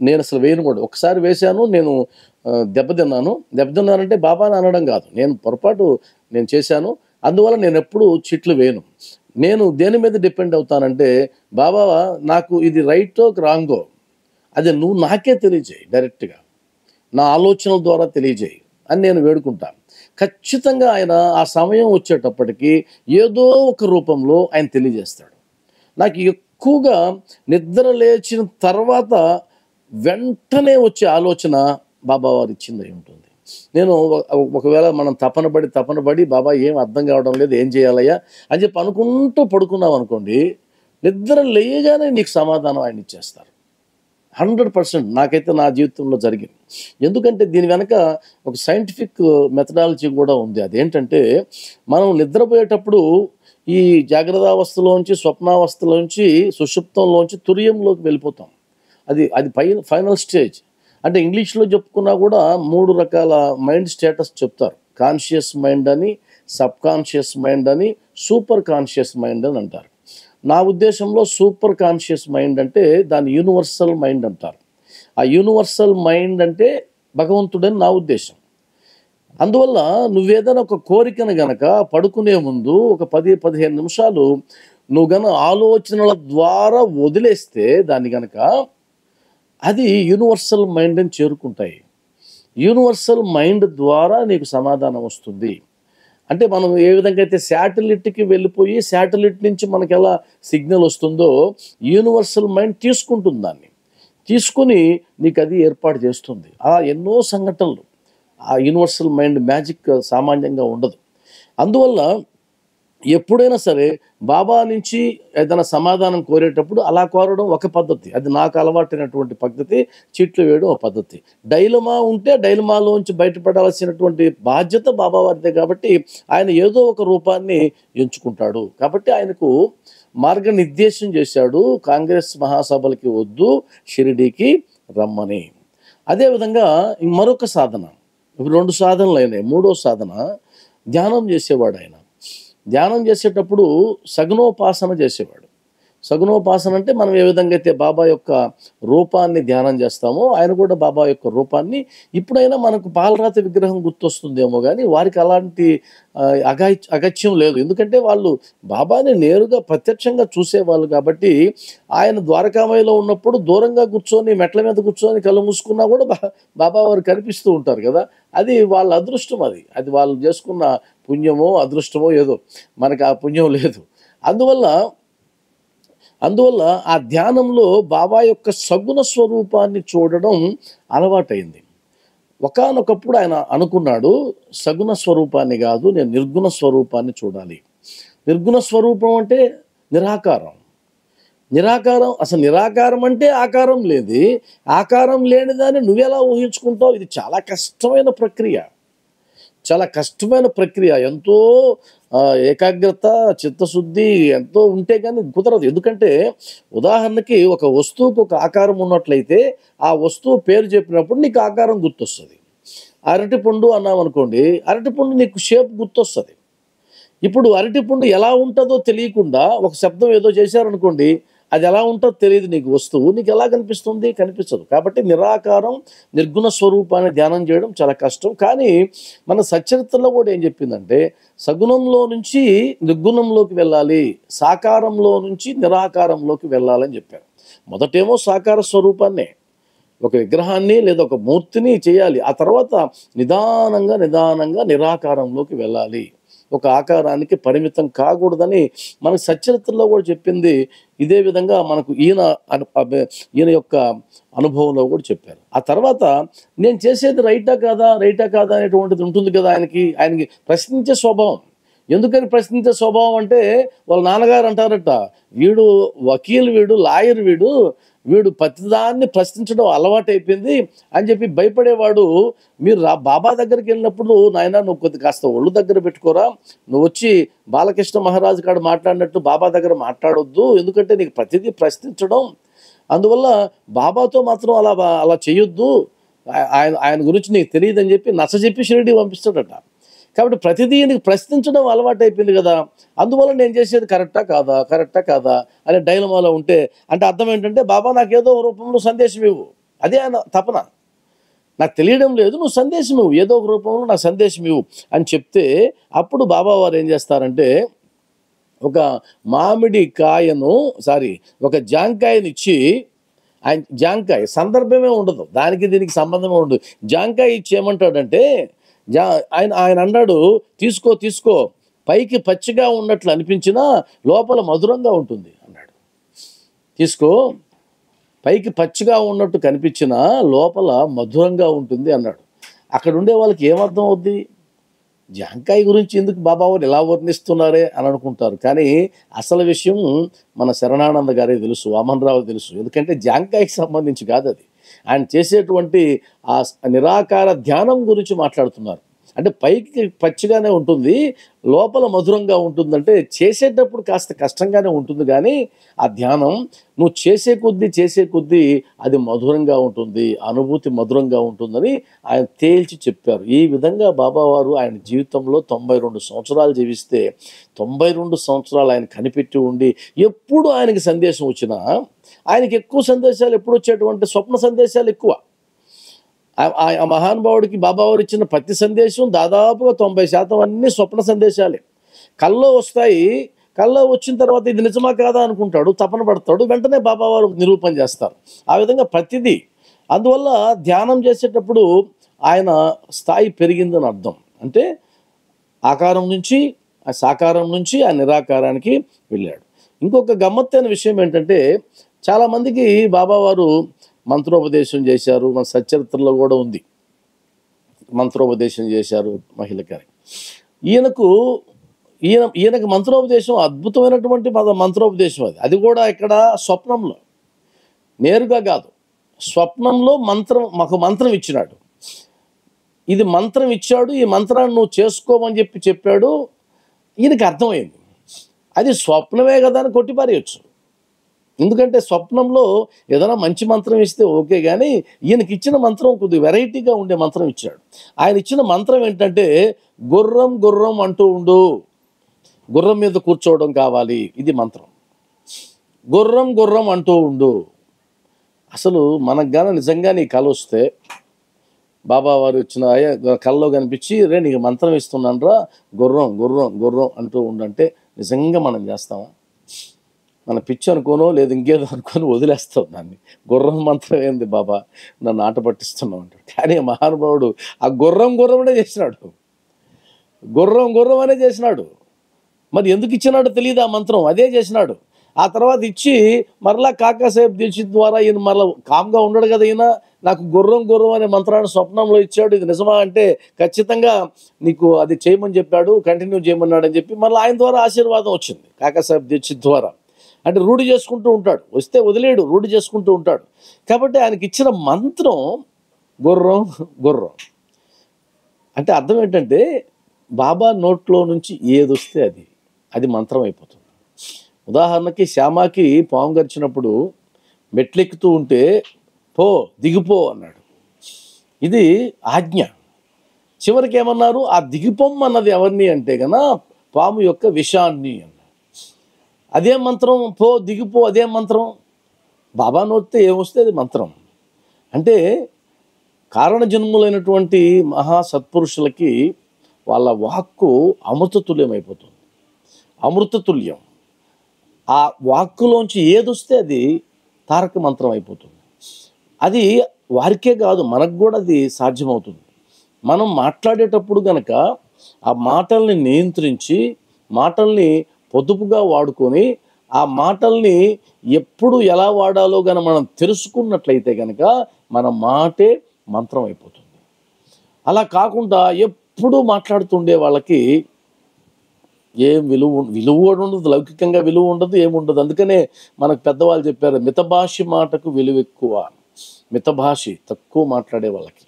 నేను అసలు వేయను కూడా. ఒకసారి వేశాను, నేను దెబ్బతిన్నానంటే బాబాని అనడం కాదు, నేను పొరపాటు చేశాను, అందువల్ల నేను ఎప్పుడు చీట్లు వేయను. నేను దేని మీద డిపెండ్ అవుతానంటే, బాబా నాకు ఇది రైటో రాంగో అది నువ్వు నాకే తెలియజేయి, డైరెక్ట్గా నా ఆలోచనల ద్వారా తెలియజేయి అని నేను వేడుకుంటాను. ఖచ్చితంగా ఆయన ఆ సమయం వచ్చేటప్పటికి ఏదో ఒక రూపంలో ఆయన తెలియజేస్తాడు. నాకు ఎక్కువగా నిద్ర లేచిన తర్వాత వెంటనే వచ్చే ఆలోచన బాబావారు ఇచ్చింది అయి ఉంటుంది. నేను ఒకవేళ మనం తపన పడి బాబా ఏం అర్థం కావడం లేదు, ఏం చేయాలయ్యా అని చెప్పి అనుకుంటూ పడుకున్నాం అనుకోండి, నిద్ర లేయగానే నీకు సమాధానం ఆయన ఇచ్చేస్తారు. 100% నాకైతే నా జీవితంలో జరిగింది. ఎందుకంటే దీని వెనక ఒక సైంటిఫిక్ మెథడాలజీ కూడా ఉంది. అదేంటంటే, మనం నిద్రపోయేటప్పుడు ఈ జాగ్రత్తావస్థలోంచి, స్వప్నావస్థలోంచి, సుషుప్తంలోంచి తురియంలోకి వెళ్ళిపోతాం. అది ఫైనల్ స్టేజ్. అంటే ఇంగ్లీష్లో చెప్పుకున్నా కూడా 3 రకాల మైండ్ స్టేటస్ చెప్తారు. కాన్షియస్ మైండ్ అని, సబ్ కాన్షియస్ మైండ్ అని, సూపర్ కాన్షియస్ మైండ్ అని అంటారు. నా ఉద్దేశంలో సూపర్ కాన్షియస్ మైండ్ అంటే దాన్ని యూనివర్సల్ మైండ్ అంటారు. ఆ యూనివర్సల్ మైండ్ అంటే భగవంతుడని నా ఉద్దేశం. అందువల్ల నువ్వేదైనా ఒక కోరికను గనక పడుకునే ముందు ఒక 10-15 నిమిషాలు నువ్వు గన ఆలోచనల ద్వారా వదిలేస్తే దాన్ని గనక అది యూనివర్సల్ మైండ్ని చేరుకుంటాయి. యూనివర్సల్ మైండ్ ద్వారా నీకు సమాధానం వస్తుంది. అంటే మనం ఏ విధంగా అయితే శాటిలైట్కి వెళ్ళిపోయి శాటిలైట్ నుంచి మనకి ఎలా సిగ్నల్ వస్తుందో యూనివర్సల్ మైండ్ తీసుకుంటుంది, దాన్ని తీసుకుని నీకు అది ఏర్పాటు చేస్తుంది. అలా ఎన్నో సంఘటనలు. ఆ యూనివర్సల్ మైండ్ మ్యాజిక్ సామాన్యంగా ఉండదు. అందువల్ల ఎప్పుడైనా సరే బాబా నుంచి ఏదైనా సమాధానం కోరేటప్పుడు అలా కోరడం ఒక పద్ధతి, అది నాకు అలవాటైనటువంటి పద్ధతి. చిట్లు వేయడం ఒక పద్ధతి. డైలమా ఉంటే డైలమాలోంచి బయటపడాల్సినటువంటి బాధ్యత బాబా వారిదే. కాబట్టి ఆయన ఏదో ఒక రూపాన్ని ఎంచుకుంటాడు. కాబట్టి ఆయనకు మార్గనిర్దేశం చేశాడు, కాంగ్రెస్ మహాసభలకి వద్దు, షిరిడీకి రమ్మని. అదేవిధంగా మరొక సాధన, 2 సాధనలు అయినాయి. 3వ సాధన ధ్యానం చేసేవాడు. ఆయన ధ్యానం చేసేటప్పుడు సగుణోపాసన చేసేవాడు. సగుణోపాసన అంటే మనం ఏ విధంగా అయితే బాబా యొక్క రూపాన్ని ధ్యానం చేస్తామో ఆయన కూడా బాబా యొక్క రూపాన్ని. ఇప్పుడైనా మనకు పాలరాతి విగ్రహం గుర్తొస్తుందేమో కానీ వారికి అలాంటి అగత్యం లేదు. ఎందుకంటే వాళ్ళు బాబాని నేరుగా ప్రత్యక్షంగా చూసేవాళ్ళు. కాబట్టి ఆయన ద్వారకామయిలో ఉన్నప్పుడు దూరంగా కూర్చొని మెట్ల మీద కూర్చొని కళ్ళు మూసుకున్నా కూడా బాబా వారు కనిపిస్తూ ఉంటారు కదా. అది వాళ్ళ అదృష్టం. అది వాళ్ళు చేసుకున్న పుణ్యమో అదృష్టమో ఏదో, మనకు ఆ పుణ్యం లేదు. అందువల్ల ఆ ధ్యానంలో బాబా యొక్క సగుణ స్వరూపాన్ని చూడడం అలవాటైంది. ఒకానొకప్పుడు ఆయన అనుకున్నాడు, సగుణ స్వరూపాన్ని కాదు, నేను నిర్గుణ స్వరూపాన్ని చూడాలి. నిర్గుణ స్వరూపం అంటే నిరాకారం. అసలు నిరాకారం అంటే ఆకారం లేదు. ఆకారం లేనిదాన్ని నువ్వెలా ఊహించుకుంటావు? ఇది చాలా కష్టమైన ప్రక్రియ. ఎంతో ఏకాగ్రత, చిత్తశుద్ధి ఎంతో ఉంటే కానీ కుదరదు. ఎందుకంటే ఉదాహరణకి ఒక వస్తువుకు ఒక ఆకారం ఉన్నట్లయితే ఆ వస్తువు పేరు చెప్పినప్పుడు నీకు ఆకారం గుర్తొస్తుంది. అరటిపండు అన్నాం అనుకోండి, అరటిపండు నీకు షేప్ గుర్తొస్తుంది. ఇప్పుడు అరటిపండు ఎలా ఉంటుందో తెలియకుండా ఒక శబ్దం ఏదో చేశారనుకోండి, అది ఎలా ఉంటుందో తెలియదు నీకు. వస్తువు నీకు ఎలా కనిపిస్తుంది? కనిపించదు. కాబట్టి నిరాకారం, నిర్గుణ స్వరూపాన్ని ధ్యానం చేయడం చాలా కష్టం. కానీ మన సచ్చరిత్రలో కూడా ఏం చెప్పిందంటే సగుణంలో నుంచి నిర్గుణంలోకి వెళ్ళాలి, సాకారంలో నుంచి నిరాకారంలోకి వెళ్ళాలని చెప్పారు. మొదటేమో సాకార స్వరూపాన్నే, ఒక విగ్రహాన్ని లేదా ఒక మూర్తిని చేయాలి. ఆ తర్వాత నిదానంగా నిరాకారంలోకి వెళ్ళాలి. ఒక ఆకారానికి పరిమితం కాకూడదని మనకు సచ్చరిత్రలో కూడా చెప్పింది. ఇదే విధంగా మనకు ఈయన యొక్క అనుభవంలో కూడా చెప్పారు. ఆ తర్వాత నేను చేసేది రైటా కాదా అనేటువంటిది ఉంటుంది కదా. ఆయనకి ప్రశ్నించే స్వభావం. ఎందుకని ప్రశ్నించే స్వభావం అంటే వాళ్ళ నాన్నగారు అంటారట, వీడు వకీలు, వీడు లాయర్, వీడు ప్రతిదాన్ని ప్రశ్నించడం అలవాటు అయిపోయింది అని చెప్పి భయపడేవాడు. మీరు బాబా దగ్గరికి వెళ్ళినప్పుడు, నాయన నువ్వు కాస్త ఒళ్ళు దగ్గర పెట్టుకోరా, నువ్వు వచ్చి బాలకృష్ణ మహారాజు కాడ మాట్లాడినట్టు బాబా దగ్గర మాట్లాడొద్దు, ఎందుకంటే నీకు ప్రతిదీ ప్రశ్నించడం, అందువల్ల బాబాతో మాత్రం అలా చేయొద్దు, ఆయన గురించి నీకు తెలియదని చెప్పి నచ్చజెప్పి షిరిడి పంపిస్తాడట. కాబట్టి ప్రతిదీ నీకు ప్రశ్నించడం అలవాటు అయిపోయింది కదా. అందువల్ల నేను చేసేది కరెక్టా కాదా అనే డైలమాలో ఉంటే, అంటే అర్థం ఏంటంటే బాబా నాకు ఏదో రూపంలో సందేశం ఇవ్వు, అదే ఆయన తపన. నాకు తెలియడం లేదు, నువ్వు సందేశం ఇవ్వు, ఏదో ఒక రూపంలో నాకు సందేశం ఇవ్వు అని చెప్తే, అప్పుడు బాబా వారు ఏం చేస్తారంటే ఒక ఒక జాంకాయనిచ్చి, ఆయన జాంకాయ సందర్భమే ఉండదు, దానికి దీనికి సంబంధమే ఉండదు. జాంకాయ ఇచ్చి ఏమంటాడంటే ఆయన అన్నాడు, తీసుకో పైకి పచ్చిగా ఉన్నట్లు అనిపించినా లోపల మధురంగా ఉంటుంది అన్నాడు. తీసుకో, పైకి పచ్చిగా ఉన్నట్టు కనిపించినా లోపల మధురంగా ఉంటుంది అన్నాడు. అక్కడ ఉండే వాళ్ళకి ఏమర్థం అవుద్ది? జాంకాయ గురించి ఎందుకు బాబా వారు ఎలా వర్ణిస్తున్నారే అని అనుకుంటారు. కానీ అసలు విషయం మన శరణానంద గారే తెలుసు, వామన్ రావు తెలుసు. ఎందుకంటే జాంకాయకి సంబంధించి కాదు అది. ఆయన చేసేటువంటి ఆ నిరాకార ధ్యానం గురించి మాట్లాడుతున్నారు. అంటే పైకి పచ్చిగానే ఉంటుంది, లోపల మధురంగా ఉంటుందంటే చేసేటప్పుడు కాస్త కష్టంగానే ఉంటుంది, కానీ ఆ ధ్యానం నువ్వు చేసే కొద్దీ అది మధురంగా ఉంటుంది, అనుభూతి మధురంగా ఉంటుందని ఆయన తేల్చి చెప్పారు. ఈ విధంగా బాబావారు ఆయన జీవితంలో 92 సంవత్సరాలు జీవిస్తే 92 సంవత్సరాలు ఆయన కనిపెట్టి ఉండి, ఎప్పుడు ఆయనకి సందేశం వచ్చినా ఆయనకి ఎక్కువ సందేశాలు ఎప్పుడు వచ్చేటువంటి స్వప్న సందేశాలు ఎక్కువ. ఆ మహానుభావుడికి బాబావారు ఇచ్చిన ప్రతి సందేశం దాదాపుగా 90% అన్నీ స్వప్న సందేశాలే. కల్లో వస్తాయి, కల్లో వచ్చిన తర్వాత ఇది నిజమా కాదా అనుకుంటాడు, తపన పడతాడు, వెంటనే బాబావారు నిరూపణ చేస్తారు. ఆ విధంగా ప్రతిదీ. అందువల్ల ధ్యానం చేసేటప్పుడు ఆయన స్థాయి పెరిగిందని అర్థం. అంటే ఆకారం నుంచి, ఆ సాకారం నుంచి ఆ నిరాకారానికి వెళ్ళాడు. ఇంకొక గమ్మత్తైన విషయం ఏంటంటే, చాలామందికి బాబావారు మంత్రోపదేశం చేశారు. మన సచ్చరిత్రలో కూడా ఉంది, మంత్రోపదేశం చేశారు మహిళకి. ఈయనకు మంత్రోపదేశం అద్భుతమైనటువంటి మంత్రోపదేశం. అది కూడా ఇక్కడ స్వప్నంలో, నేరుగా కాదు, స్వప్నంలో మాకు మంత్రం ఇచ్చినాడు. ఇది మంత్రం ఇచ్చాడు, ఈ మంత్రాన్ని నువ్వు చేసుకోమని చెప్పాడు. ఈయనకి అర్థమైంది అది స్వప్నమే కదా అని కొట్టిపారేయచ్చు. ఎందుకంటే స్వప్నంలో ఏదైనా మంచి మంత్రం ఇస్తే ఓకే, కానీ ఈయనకి ఇచ్చిన మంత్రం కొద్దిగా వెరైటీగా ఉండే మంత్రం ఇచ్చాడు. ఆయన ఇచ్చిన మంత్రం ఏంటంటే, గుర్రం గుర్రం అంటూ ఉండు, గుర్రం మీద కూర్చోవడం కావాలి, ఇది మంత్రం. గుర్రం గుర్రం అంటూ ఉండు. అసలు మనకు కానీ నిజంగా నీ కళ వస్తే, బాబావారు వచ్చిన కళ్ళలో కనిపించి, రే నీకు మంత్రం ఇస్తున్నాను రా, గుర్రం గుర్రం గుర్రం అంటూ ఉండంటే నిజంగా మనం చేస్తామా? మన పిచ్చి అనుకోనో లేదు ఇంకేదో అనుకొని వదిలేస్తాం దాన్ని. గుర్రం మంత్రం ఏంది బాబా, నన్ను ఆట పట్టిస్తున్నావు అంటాడు. కానీ మహానుభావుడు ఆ గుర్రం గుర్రమనే చేసినాడు, గుర్రం గుర్రం అనే చేసినాడు. మరి ఎందుకు ఇచ్చినాడో తెలియదు ఆ మంత్రం, అదే చేసినాడు. ఆ తర్వాత ఇచ్చి మరలా కాకాసాహెబ్ దీక్షిత్ ద్వారా ఈయన మరలా కామ్గా ఉండడు కదా, ఈయన నాకు గుర్రం గుర్రం అనే మంత్రాన్ని స్వప్నంలో ఇచ్చాడు, ఇది నిజమా అంటే ఖచ్చితంగా నీకు అది చేయమని చెప్పాడు, కంటిన్యూ చేయమన్నాడు అని చెప్పి మళ్ళీ ఆయన ద్వారా ఆశీర్వాదం వచ్చింది కాకాసాహెబ్ దీక్షిత్ ద్వారా. అంటే రూఢి చేసుకుంటూ ఉంటాడు, వస్తే వదిలేడు, రూఢి చేసుకుంటూ ఉంటాడు. కాబట్టి ఆయనకి ఇచ్చిన మంత్రం గుర్రం గుర్రం అంటే అర్థం ఏంటంటే, బాబా నోట్లో నుంచి ఏది వస్తే అది మంత్రం అయిపోతుంది. ఉదాహరణకి శ్యామాకి పాము గరిచినప్పుడు మెట్లెక్కుతూ ఉంటే పో దిగిపో అన్నాడు, ఇది ఆజ్ఞ. చివరికి ఏమన్నారు, ఆ దిగిపోమ్మన్నది ఎవరిని అంటే కన్నా పాము యొక్క విషాన్ని అన్నారు. అదే మంత్రం, పో దిగిపో, అదే మంత్రం. బాబా నోటితే ఏమొస్తే అది మంత్రం. అంటే కారణజన్ములైనటువంటి మహా సత్పురుషులకి వాళ్ళ వాక్కు అమృతతుల్యం అయిపోతుంది, అమృతతుల్యం. ఆ వాక్కులోంచి ఏదొస్తే అది తారక మంత్రం అయిపోతుంది. అది వారికే కాదు, మనకు కూడా అది సాధ్యమవుతుంది. మనం మాట్లాడేటప్పుడు గనక ఆ మాటల్ని నియంత్రించి, మాటల్ని పొదుపుగా వాడుకొని, ఆ మాటల్ని ఎప్పుడు ఎలా వాడాలో గన మనం తెలుసుకున్నట్లయితే కనుక మన మాటే మంత్రం అయిపోతుంది. అలా కాకుండా ఎప్పుడూ మాట్లాడుతుండే వాళ్ళకి ఏం విలువ కూడా ఉండదు, లౌకికంగా విలువ ఉండదు, ఏముండదు. అందుకనే మనకు పెద్దవాళ్ళు చెప్పారు, మితభాషి మాటకు విలువ ఎక్కువ, మితభాషి తక్కువ మాట్లాడే వాళ్ళకి.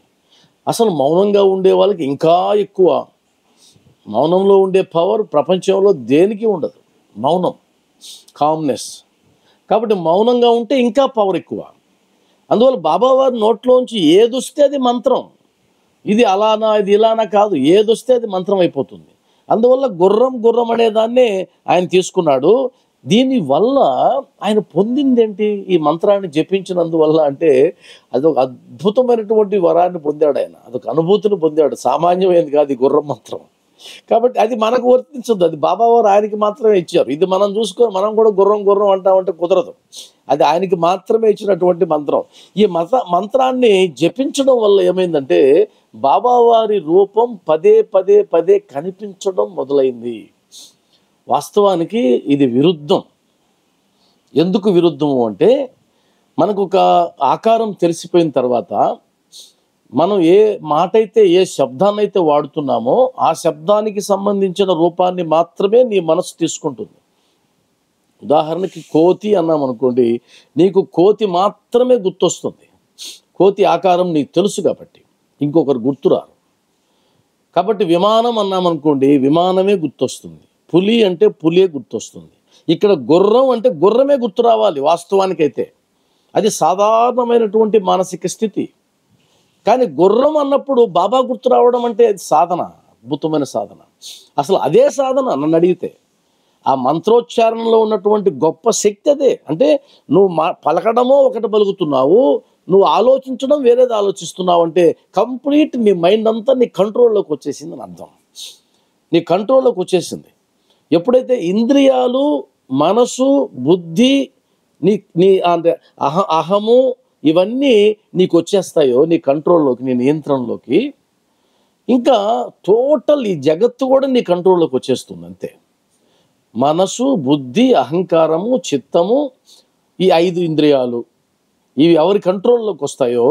అసలు మౌనంగా ఉండే వాళ్ళకి ఇంకా ఎక్కువ. మౌనంలో ఉండే పవర్ ప్రపంచంలో దేనికి ఉండదు, మౌనం, కామ్నెస్. కాబట్టి మౌనంగా ఉంటే ఇంకా పవర్ ఎక్కువ. అందువల్ల బాబావారి నోట్లోంచి ఏదొస్తే అది మంత్రం. ఇది అలానా ఇది ఇలానా కాదు, ఏదొస్తే అది మంత్రం అయిపోతుంది. అందువల్ల గుర్రం గుర్రం అనే దాన్నే ఆయన తీసుకున్నాడు. దీనివల్ల ఆయన పొందిందేంటి, ఈ మంత్రాన్ని జపించినందువల్ల అంటే అదొక అద్భుతమైనటువంటి వరాన్ని పొందాడు ఆయన, అదొక అనుభూతిని పొందాడు. సామాన్యమైనది కాదు ఈ గుర్రం మంత్రం. కాబట్టి అది మనకు వర్తించదు, అది బాబావారు ఆయనకి మాత్రమే ఇచ్చారు. ఇది మనం చూసుకొని మనం కూడా గుర్రం గుర్రం అంటామంటే కుదరదు, అది ఆయనకి మాత్రమే ఇచ్చినటువంటి మంత్రం. ఈ మంత్రాన్ని జపించడం వల్ల ఏమైందంటే బాబావారి రూపం పదే పదే పదే కనిపించడం మొదలైంది. వాస్తవానికి ఇది విరుద్ధం. ఎందుకు విరుద్ధము అంటే, మనకు ఒక ఆకారం తెలిసిపోయిన తర్వాత మనం ఏ మాట అయితే, ఏ శబ్దాన్ని అయితే వాడుతున్నామో ఆ శబ్దానికి సంబంధించిన రూపాన్ని మాత్రమే నీ మనసు తీసుకుంటుంది. ఉదాహరణకి కోతి అన్నాం అనుకోండి, నీకు కోతి మాత్రమే గుర్తొస్తుంది. కోతి ఆకారం నీకు తెలుసు కాబట్టి ఇంకొకరు గుర్తురారు. కాబట్టి విమానం అన్నామనుకోండి, విమానమే గుర్తొస్తుంది. పులి అంటే పులియే గుర్తొస్తుంది. ఇక్కడ గుర్రం అంటే గుర్రమే గుర్తు రావాలి వాస్తవానికైతే. అది సాధారణమైనటువంటి మానసిక స్థితి. కానీ గుర్రం అన్నప్పుడు బాబా గుర్తు రావడం అంటే అది సాధన, అద్భుతమైన సాధన. అసలు అదే సాధన నన్ను అడిగితే. ఆ మంత్రోచ్చారణలో ఉన్నటువంటి గొప్ప శక్తి అదే. అంటే నువ్వు పలకడమో ఒకటి పలుకుతున్నావు, నువ్వు ఆలోచించడం వేరేది ఆలోచిస్తున్నావు. అంటే కంప్లీట్ నీ మైండ్ అంతా నీ కంట్రోల్లోకి వచ్చేసింది అని అర్థం. నీ కంట్రోల్లోకి వచ్చేసింది. ఎప్పుడైతే ఇంద్రియాలు, మనసు, బుద్ధి, నీ నీ అంటే అహము ఇవన్నీ నీకు వచ్చేస్తాయో, నీ కంట్రోల్లోకి, నీ నియంత్రణలోకి, ఇంకా టోటల్ ఈ జగత్తు కూడా నీ కంట్రోల్లోకి వచ్చేస్తుంది అంతే. మనసు, బుద్ధి, అహంకారము, చిత్తము, ఈ 5 ఇంద్రియాలు ఇవి ఎవరి కంట్రోల్లోకి వస్తాయో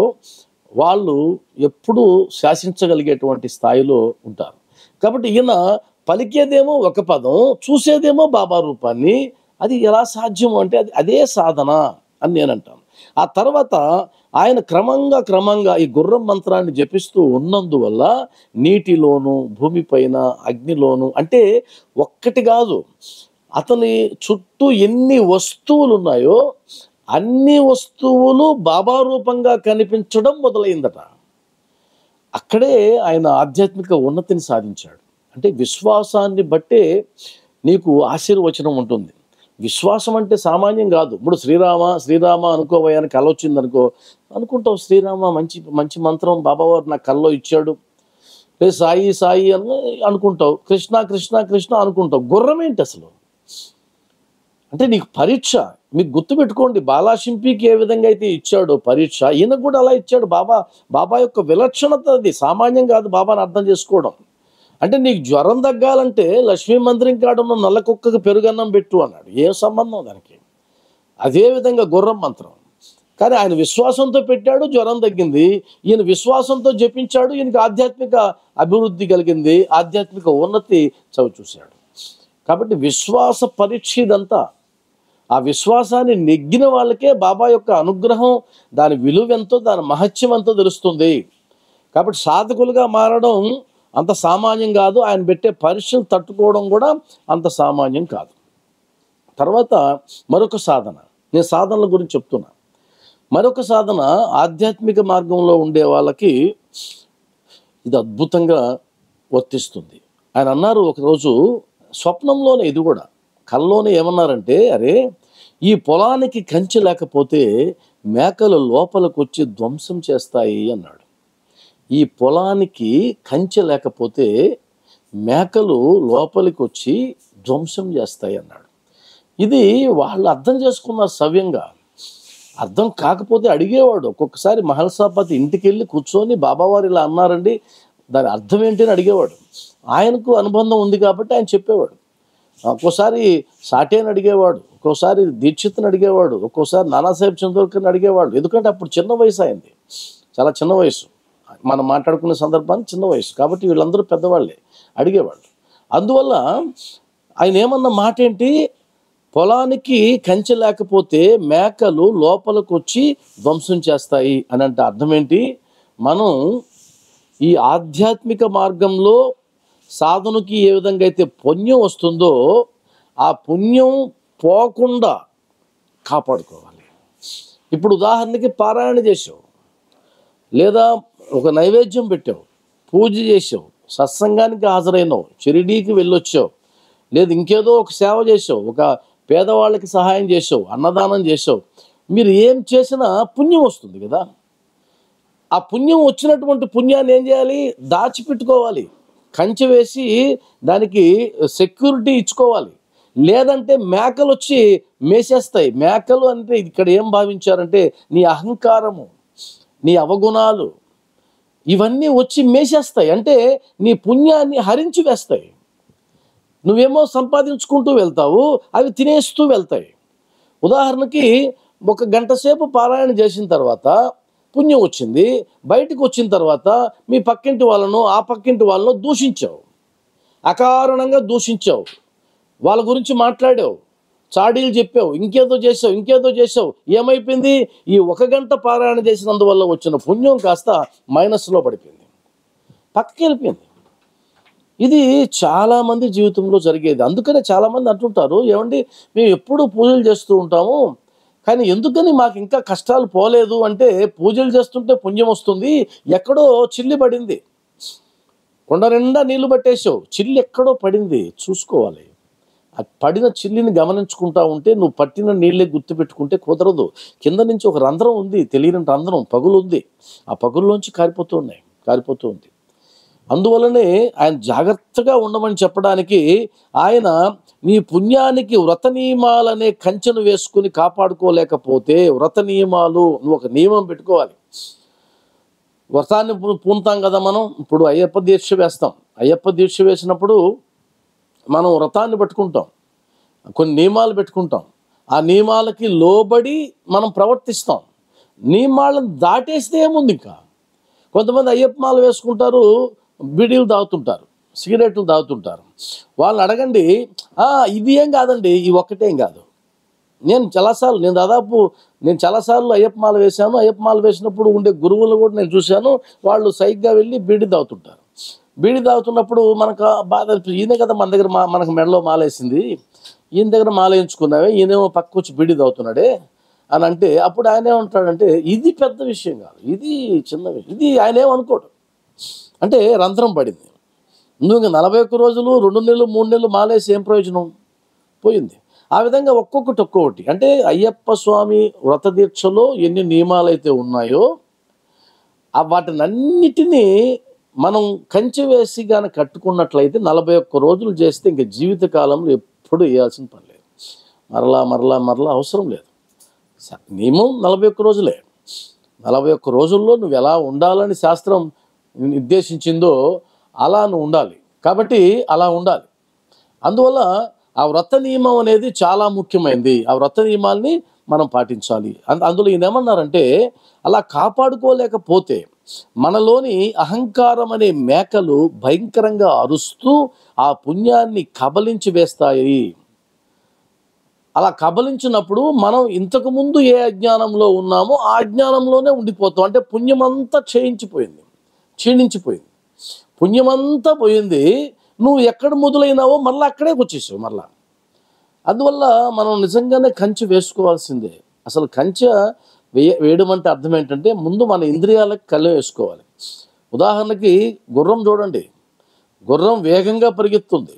వాళ్ళు ఎప్పుడూ శాసించగలిగేటువంటి స్థాయిలో ఉంటారు. కాబట్టి ఈయన పలికేదేమో ఒక పదం, చూసేదేమో బాబా రూపాన్ని. అది ఎలా సాధ్యం అంటే అదే సాధన అని నేను అంటాను. ఆ తర్వాత ఆయన క్రమంగా ఈ గుర్రం మంత్రాన్ని జపిస్తూ ఉన్నందువల్ల నీటిలోను, భూమిపైన, అగ్నిలోను, అంటే ఒక్కటి కాదు, అతని చుట్టూ ఎన్ని వస్తువులు ఉన్నాయో అన్ని వస్తువులు బాబా రూపంగా కనిపించడం మొదలైందట. అక్కడే ఆయన ఆధ్యాత్మిక ఉన్నతిని సాధించాడు. అంటే విశ్వాసాన్ని బట్టే నీకు ఆశీర్వచనం ఉంటుంది. విశ్వాసం అంటే సామాన్యం కాదు. ఇప్పుడు శ్రీరామ అనుకోవయ్యా అని కల వచ్చింది అనుకుంటావు, శ్రీరామ మంచి మంచి మంత్రం బాబావారు నాకు కల్లో ఇచ్చాడు, లేదు సాయి అని అనుకుంటావు, కృష్ణ కృష్ణ కృష్ణ అనుకుంటావు. గుర్రం ఏంటి అసలు? అంటే నీకు పరీక్ష. మీకు గుర్తుపెట్టుకోండి, బాలాశింపికి ఏ విధంగా అయితే ఇచ్చాడో పరీక్ష, ఈయనకు కూడా అలా ఇచ్చాడు. బాబా యొక్క విలక్షణత అది, సామాన్యం కాదు బాబాని అర్థం చేసుకోవడం. అంటే నీకు జ్వరం తగ్గాలంటే లక్ష్మీ మందిరం కాడున్న నల్ల కుక్కకు పెరుగన్నం పెట్టు అన్నాడు. ఏం సంబంధం దానికి? అదేవిధంగా గుర్రం మంత్రం. కానీ ఆయన విశ్వాసంతో పెట్టాడు, జ్వరం తగ్గింది. ఈయన విశ్వాసంతో జపించాడు, ఈయనకి ఆధ్యాత్మిక అభివృద్ధి కలిగింది, ఆధ్యాత్మిక ఉన్నతి చూశాడు. కాబట్టి విశ్వాస పరీక్ష ఇదంతా. ఆ విశ్వాసాన్ని నెగ్గిన వాళ్ళకే బాబా యొక్క అనుగ్రహం, దాని విలువ ఎంతో, దాని మహత్యం ఎంతో తెలుస్తుంది. కాబట్టి సాధకులుగా మారడం అంత సామాన్యం కాదు. ఆయన పెట్టే పరీక్షలు తట్టుకోవడం కూడా అంత సామాన్యం కాదు. తర్వాత మరొక సాధన, నేను సాధనల గురించి చెప్తున్నా. మరొక సాధన ఆధ్యాత్మిక మార్గంలో ఉండే వాళ్ళకి ఇది అద్భుతంగా వర్తిస్తుంది. ఆయన అన్నారు ఒకరోజు స్వప్నంలోనే, ఇది కూడా కల్లోనే ఏమన్నారంటే, అరే ఈ పొలానికి కంచె లేకపోతే మేకలు లోపలికి వచ్చి ధ్వంసం చేస్తాయి అన్నాడు. ఈ పొలానికి కంచె లేకపోతే మేకలు లోపలికి వచ్చి ధ్వంసం చేస్తాయి అన్నాడు. ఇది వాళ్ళు అర్థం చేసుకున్నారు సవ్యంగా. అర్థం కాకపోతే అడిగేవాడు. ఒక్కొక్కసారి మహల్సాపతి ఇంటికి వెళ్ళి కూర్చొని బాబావారు ఇలా అన్నారండి, దాని అర్థం ఏంటి అని అడిగేవాడు. ఆయనకు అనుబంధం ఉంది కాబట్టి ఆయన చెప్పేవాడు. ఒక్కోసారి సాటేని అడిగేవాడు, ఒక్కోసారి దీక్షిత్ని అడిగేవాడు, ఒక్కోసారి నానాసాహెబ్ చందోర్కర్ని అడిగేవాడు. ఎందుకంటే అప్పుడు చిన్న వయసు అయింది, చాలా చిన్న వయసు. మనం మాట్లాడుకునే సందర్భానికి చిన్న వయసు కాబట్టి వీళ్ళందరూ పెద్దవాళ్ళే అడిగేవాళ్ళు. అందువల్ల ఆయన ఏమన్న మాట ఏంటి, పొలానికి కంచె లేకపోతే మేకలు లోపలికి వచ్చి ధ్వంసం చేస్తాయి అని అంటే అర్థం ఏంటి? మనం ఈ ఆధ్యాత్మిక మార్గంలో సాధనకి ఏ విధంగా అయితే పుణ్యం వస్తుందో ఆ పుణ్యం పోకుండా కాపాడుకోవాలి. ఇప్పుడు ఉదాహరణకి పారాయణ చేసావు, లేదా ఒక నైవేద్యం పెట్టావు, పూజ చేసావు, సత్సంగానికి హాజరైనావు, షిరిడీకి వెళ్ళొచ్చావు, లేదు ఇంకేదో ఒక సేవ చేసావు, ఒక పేదవాళ్ళకి సహాయం చేసావు, అన్నదానం చేసావు. మీరు ఏం చేసినా పుణ్యం వస్తుంది కదా. ఆ పుణ్యం వచ్చినటువంటి పుణ్యాన్ని ఏం చేయాలి? దాచిపెట్టుకోవాలి, కంచె వేసి దానికి సెక్యూరిటీ ఇచ్చుకోవాలి. లేదంటే మేకలు వచ్చి మేసేస్తాయి. మేకలు అంటే ఇక్కడ ఏం భావించారంటే నీ అహంకారము, నీ అవగుణాలు ఇవన్నీ వచ్చి మేసేస్తాయి. అంటే నీ పుణ్యాన్ని హరించి వేస్తాయి. నువ్వేమో సంపాదించుకుంటూ వెళ్తావు, అవి తినేస్తూ వెళ్తాయి. ఉదాహరణకి 1 గంట సేపు పారాయణ చేసిన తర్వాత పుణ్యం వచ్చింది, బయటకు వచ్చిన తర్వాత మీ పక్కింటి వాళ్ళను, ఆ పక్కింటి వాళ్ళను దూషించావు, అకారణంగా దూషించావు, వాళ్ళ గురించి మాట్లాడావు, చాడీలు చెప్పావు, ఇంకేదో చేసావు. ఏమైపోయింది? ఈ 1 గంట పారాయణ చేసినందువల్ల వచ్చిన పుణ్యం కాస్త మైనస్లో పడిపోయింది, పక్కకి వెళ్ళిపోయింది. ఇది చాలామంది జీవితంలో జరిగేది. అందుకనే చాలామంది అంటుంటారు, ఏమండి మేము ఎప్పుడూ పూజలు చేస్తూ ఉంటాము, కానీ ఎందుకని మాకు ఇంకా కష్టాలు పోలేదు అంటే, పూజలు చేస్తుంటే పుణ్యం వస్తుంది, ఎక్కడో చిల్లి పడింది, కొండ నిండా నీళ్లు పట్టేసావు, చిల్లి ఎక్కడో పడింది, చూసుకోవాలి. ఆ పడిన చిల్లిని గమనించుకుంటా ఉంటే నువ్వు పట్టిన నీళ్ళే గుర్తుపెట్టుకుంటే కుదరదు. కింద నుంచి ఒక రంధ్రం ఉంది, తెలియని రంధ్రం, పగులు ఉంది, ఆ పగుల్లోంచి కారిపోతూ ఉంది. అందువలనే ఆయన జాగ్రత్తగా ఉండమని చెప్పడానికి ఆయన నీ పుణ్యానికి వ్రత నియమాలనే కంచెను వేసుకుని కాపాడుకోలేకపోతే వ్రత నియమాలు నువ్వు ఒక నియమం పెట్టుకోవాలి. వ్రతాన్ని పూనుతాం కదా మనం. ఇప్పుడు అయ్యప్ప దీక్ష వేస్తాం. అయ్యప్ప దీక్ష వేసినప్పుడు మనం వ్రతాన్ని పట్టుకుంటాం, కొన్ని నియమాలు పెట్టుకుంటాం. ఆ నియమాలకి లోబడి మనం ప్రవర్తిస్తాం. నియమాలను దాటేస్తే ఏముంది? ఇంకా కొంతమంది అయ్యప్ప మాల వేసుకుంటారు, బీడీలు తాగుతుంటారు, సిగరెట్లు తాగుతుంటారు. వాళ్ళని అడగండి, ఇది ఏం కాదండి, ఈ ఒక్కటేం కాదు. నేను చాలాసార్లు అయ్యప్ప మాల వేశాను. అయ్యప్ప మాల వేసినప్పుడు ఉండే గురువులు కూడా నేను చూశాను. వాళ్ళు సైగ్గా వెళ్ళి బీడీ తాగుతుంటారు. బీడీ తాగుతున్నప్పుడు మనకు బాధ అనిపిస్తుంది. ఈయనే కదా మన దగ్గర మనకు మెడలో మాలేసింది, ఈయన దగ్గర మాల వేయించుకున్నావే, ఈయనేమో పక్క వచ్చి బీడీ తాగుతున్నాడే అని అంటే, అప్పుడు ఆయన ఏమంటాడంటే ఇది పెద్ద విషయం కాదు, ఇది చిన్న విషయం, ఇది ఆయన ఏమనుకోడు. అంటే రంధ్రం పడింది. నువ్వు ఇంకా 41 రోజులు 2 నెలలు 3 నెలలు మాలేసి ఏం ప్రయోజనం? పోయింది. ఆ విధంగా ఒక్కొక్కటి. అంటే అయ్యప్ప స్వామి వ్రత దీక్షలో ఎన్ని నియమాలు అయితే ఉన్నాయో వాటినన్నిటినీ మనం కంచె వేసి కానీ కట్టుకున్నట్లయితే 41 రోజులు చేస్తే ఇంక జీవితకాలంలో ఎప్పుడు వేయాల్సిన పని లేదు. మరలా అవసరం లేదు. నియమం 41 రోజులే. 41 రోజుల్లో నువ్వు ఎలా ఉండాలని శాస్త్రం నిర్దేశించిందో అలా నువ్వు ఉండాలి. కాబట్టి అలా ఉండాలి. అందువల్ల ఆ వ్రత నియమం అనేది చాలా ముఖ్యమైనది. ఆ వ్రత నియమాల్ని మనం పాటించాలి. అందులో ఈయన ఏమన్నారంటే, అలా కాపాడుకోలేకపోతే మనలోని అహంకారం అనే మేకలు భయంకరంగా అరుస్తూ ఆ పుణ్యాన్ని కబలించి వేస్తాయి. అలా కబలించినప్పుడు మనం ఇంతకుముందు ఏ అజ్ఞానంలో ఉన్నామో ఆ అజ్ఞానంలోనే ఉండిపోతాం. అంటే పుణ్యమంతా క్షీణించిపోయింది. పుణ్యమంతా పోయింది. నువ్వు ఎక్కడ మొదలైనావో మళ్ళీ అక్కడే వచ్చేసావు మళ్ళా. అందువల్ల మనం నిజంగానే కంచె వేసుకోవాల్సిందే. అసలు కంచె వేయడం అంటే అర్థం ఏంటంటే, ముందు మన ఇంద్రియాలకు కళ్ళెం వేసుకోవాలి. ఉదాహరణకి గుర్రం చూడండి, గుర్రం వేగంగా పరిగెత్తుంది.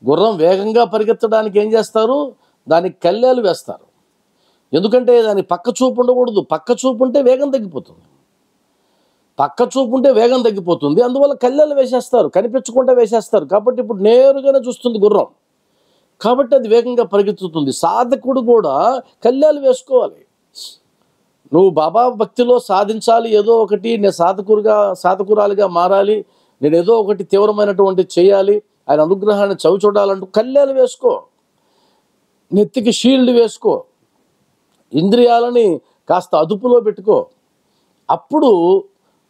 గుర్రం వేగంగా పరిగెత్తడానికి ఏం చేస్తారు? దానికి కళ్ళేలు వేస్తారు. ఎందుకంటే దాని పక్క చూపు ఉండకూడదు. పక్క చూపు ఉంటే వేగం తగ్గిపోతుంది. అందువల్ల కళ్ళేలు వేసేస్తారు, కనిపించకుండా వేసేస్తారు. కాబట్టి ఇప్పుడు నేరుగానే చూస్తుంది గుర్రం, కాబట్టి అది వేగంగా పరిగెత్తుతుంది. సాధకుడు కూడా కళ్ళేలు వేసుకోవాలి. నువ్వు బాబా భక్తిలో సాధించాలి, ఏదో ఒకటి నేను సాధకురాలిగా మారాలి, నేను ఏదో ఒకటి తీవ్రమైనటువంటి చేయాలి, ఆయన అనుగ్రహాన్ని చూడాలంటూ కళ్ళేలు వేసుకో, నెత్తికి షీల్డ్ వేసుకో, ఇంద్రియాలని కాస్త అదుపులో పెట్టుకో. అప్పుడు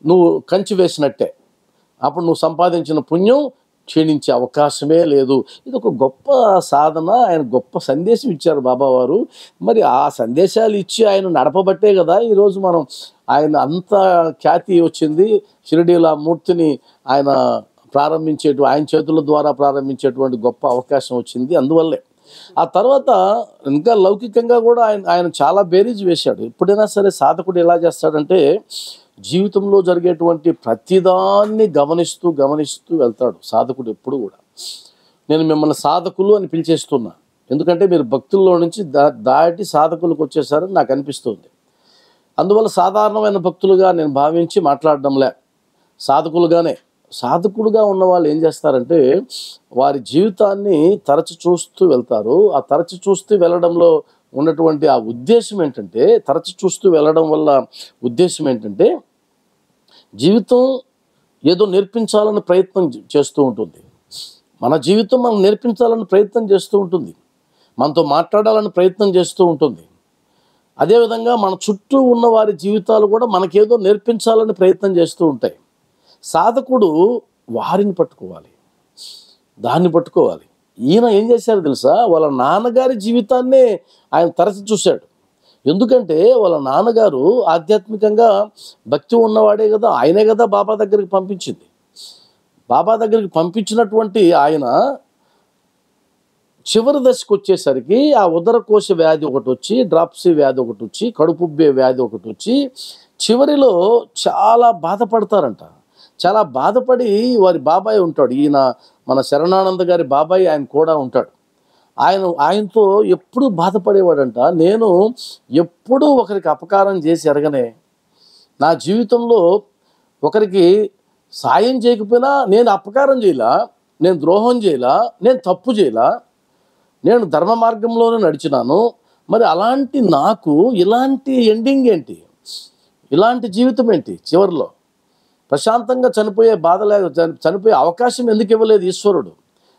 నువ్వు కంచి వేసినట్టే. అప్పుడు నువ్వు సంపాదించిన పుణ్యం క్షీణించే అవకాశమే లేదు. ఇది ఒక గొప్ప సాధన. ఆయన గొప్ప సందేశం ఇచ్చారు బాబావారు. మరి ఆ సందేశాలు ఇచ్చి ఆయన నడపబట్టే కదా ఈరోజు మనం ఆయన అంత ఖ్యాతి వచ్చింది. షిరిడీలో ఆ మూర్తిని ఆయన ఆయన చేతుల ద్వారా ప్రారంభించేటువంటి గొప్ప అవకాశం వచ్చింది. అందువల్లే ఆ తర్వాత ఇంకా లౌకికంగా కూడా ఆయన చాలా బేరీజ్ వేశాడు. ఎప్పుడైనా సరే సాధకుడు ఎలా చేస్తాడంటే, జీవితంలో జరిగేటువంటి ప్రతిదాన్ని గమనిస్తూ వెళ్తాడు సాధకుడు ఎప్పుడు కూడా. నేను మిమ్మల్ని సాధకులు అని పిలిచేస్తున్నా, ఎందుకంటే మీరు భక్తుల్లో నుంచి దాటి సాధకులకు వచ్చేసారని నాకు అనిపిస్తుంది. అందువల్ల సాధారణమైన భక్తులుగా నేను భావించి మాట్లాడడంలే, సాధకుడుగా ఉన్న వాళ్ళు ఏం చేస్తారంటే, వారి జీవితాన్ని తరచి చూస్తూ వెళ్తారు. ఆ తరచి చూస్తూ వెళ్ళడంలో ఉన్నటువంటి ఆ ఉద్దేశం ఏంటంటే, తరచి చూస్తూ వెళ్ళడం వల్ల ఉద్దేశం ఏంటంటే, జీవితం ఏదో నేర్పించాలని ప్రయత్నం చేస్తూ ఉంటుంది. మన జీవితం మనం నేర్పించాలని ప్రయత్నం చేస్తూ ఉంటుంది, మనతో మాట్లాడాలని ప్రయత్నం చేస్తూ ఉంటుంది. అదేవిధంగా మన చుట్టూ ఉన్న వారి జీవితాలు కూడా మనకేదో నేర్పించాలని ప్రయత్నం చేస్తూ ఉంటాయి. సాధకుడు వారిని దాన్ని పట్టుకోవాలి. ఈయన ఏం చేశారు తెలుసా? వాళ్ళ నాన్నగారి జీవితాన్నే ఆయన తరచి చూశాడు. ఎందుకంటే వాళ్ళ నాన్నగారు ఆధ్యాత్మికంగా భక్తి ఉన్నవాడే కదా, ఆయనే కదా బాబా దగ్గరికి పంపించింది. బాబా దగ్గరికి పంపించినటువంటి ఆయన చివరి దశకు వచ్చేసరికి ఆ ఉదరకోశ వ్యాధి ఒకటి వచ్చి, డ్రాప్సీ వ్యాధి ఒకటి వచ్చి, కడుపుబ్బే వ్యాధి ఒకటి వచ్చి, చివరిలో చాలా బాధపడతారంట. చాలా బాధపడి వారి బాబాయ్ ఉంటాడు, ఈయన మన శరణానంద గారి బాబాయ్ ఆయన కూడా ఉంటాడు. ఆయనతో ఎప్పుడు బాధపడేవాడంట, నేను ఎప్పుడూ ఒకరికి అపకారం చేసి ఎరగనే, నా జీవితంలో ఒకరికి సాయం చేయకపోయినా నేను అపకారం చేయలా, నేను ద్రోహం చేయలా, నేను తప్పు చేయలా, నేను ధర్మ మార్గంలోనే నడిచినాను. మరి అలాంటి నాకు ఇలాంటి ఎండింగ్ ఏంటి, ఇలాంటి జీవితం ఏంటి? చివరిలో ప్రశాంతంగా చనిపోయే బాధ లేక చనిపోయే అవకాశం ఎందుకు ఇవ్వలేదు ఈశ్వరుడు?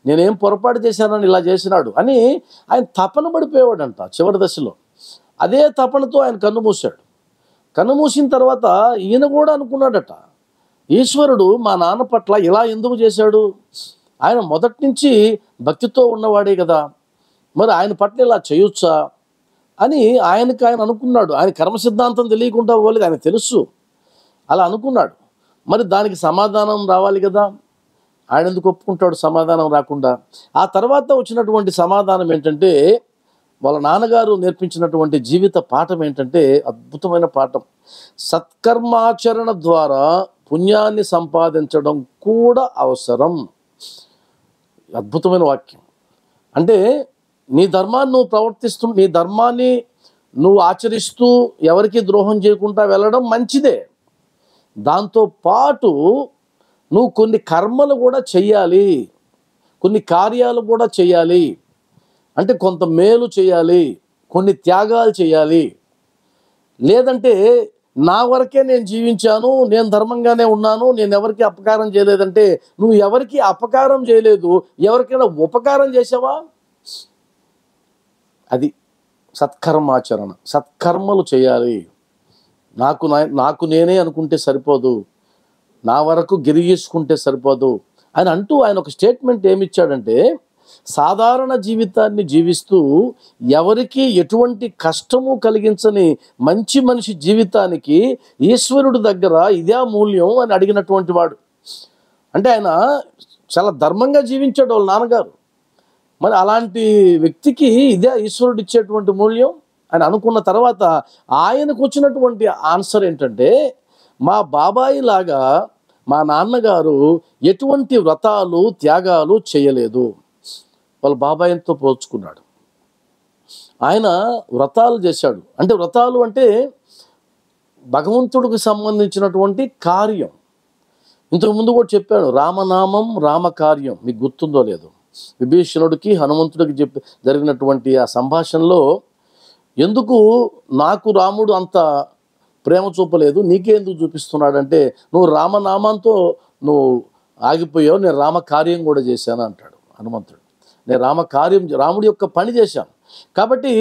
నేనేం పొరపాటు చేశానని ఇలా చేసినాడు అని ఆయన తపన పడిపోయేవాడంట చివరి దశలో. అదే తపనతో ఆయన కన్ను మూశాడు. కన్ను మూసిన తర్వాత ఈయన కూడా అనుకున్నాడట, ఈశ్వరుడు మా నాన్న పట్ల ఇలా ఎందుకు చేశాడు? ఆయన మొదటి నుంచి భక్తితో ఉన్నవాడే కదా, మరి ఆయన పట్ల ఇలా చేయొచ్చా అని ఆయనకు ఆయన అనుకున్నాడు. ఆయన కర్మ సిద్ధాంతం తెలియకుండా పోలేదు, ఆయన తెలుసు. అలా అనుకున్నాడు. మరి దానికి సమాధానం రావాలి కదా, ఆయన ఎందుకు ఒప్పుకుంటాడు సమాధానం రాకుండా? ఆ తర్వాత వచ్చినటువంటి సమాధానం ఏంటంటే, వాళ్ళ నాన్నగారు నేర్పించినటువంటి జీవిత పాఠం ఏంటంటే అద్భుతమైన పాఠం. సత్కర్మాచరణ ద్వారా పుణ్యాన్ని సంపాదించడం కూడా అవసరం. అద్భుతమైన వాక్యం. అంటే నీ ధర్మాన్ని నువ్వు ప్రవర్తిస్తూ, నీ ధర్మాన్ని నువ్వు ఆచరిస్తూ ఎవరికి ద్రోహం చేయకుండా వెళ్ళడం మంచిదే. దాంతో పాటు నువ్వు కొన్ని కర్మలు కూడా చెయ్యాలి, కొన్ని కార్యాలు కూడా చెయ్యాలి. అంటే కొంత మేలు చేయాలి, కొన్ని త్యాగాలు చేయాలి. లేదంటే నా వరకే నేను జీవించాను, నేను ధర్మంగానే ఉన్నాను, నేను ఎవరికి అపకారం చేయలేదంటే నువ్వు ఎవరికి అపకారం చేయలేదు, ఎవరికైనా ఉపకారం చేసావా? అది సత్కర్మాచరణ. సత్కర్మలు చేయాలి. నాకు నేనే అనుకుంటే సరిపోదు, నా వరకు గిరిగీసుకుంటే సరిపోదు అని అంటూ ఆయన ఒక స్టేట్మెంట్ ఏమిచ్చాడంటే, సాధారణ జీవితాన్ని జీవిస్తూ ఎవరికి ఎటువంటి కష్టము కలిగించని మంచి మనిషి జీవితానికి ఈశ్వరుడి దగ్గర ఇదే మూల్యం అని అడిగినటువంటి వాడు. అంటే ఆయన చాలా ధర్మంగా జీవించాడు వాళ్ళ నాన్నగారు. మరి అలాంటి వ్యక్తికి ఇదే ఈశ్వరుడు ఇచ్చేటువంటి మూల్యం అని అనుకున్న తర్వాత ఆయనకు వచ్చినటువంటి ఆన్సర్ ఏంటంటే, మా బాబాయి లాగా మా నాన్నగారు ఎటువంటి వ్రతాలు త్యాగాలు చేయలేదు. వాళ్ళ బాబాయితో పోల్చుకున్నాడు. ఆయన వ్రతాలు చేశాడు. అంటే వ్రతాలు అంటే భగవంతుడికి సంబంధించినటువంటి కార్యం. ఇంతకుముందు కూడా చెప్పాడు, రామనామం రామకార్యం. మీకు గుర్తుందో లేదో, విభీషణుడికి హనుమంతుడికి జరిగినటువంటి ఆ సంభాషణలో, ఎందుకు నాకు రాముడు అంత ప్రేమ చూపలేదు, నీకేందుకు చూపిస్తున్నాడంటే, నువ్వు రామనామంతో నువ్వు ఆగిపోయావు, నేను రామకార్యం కూడా చేశాను అంటాడు హనుమంతుడు. నేను రాముడి యొక్క పని చేశాను. కాబట్టి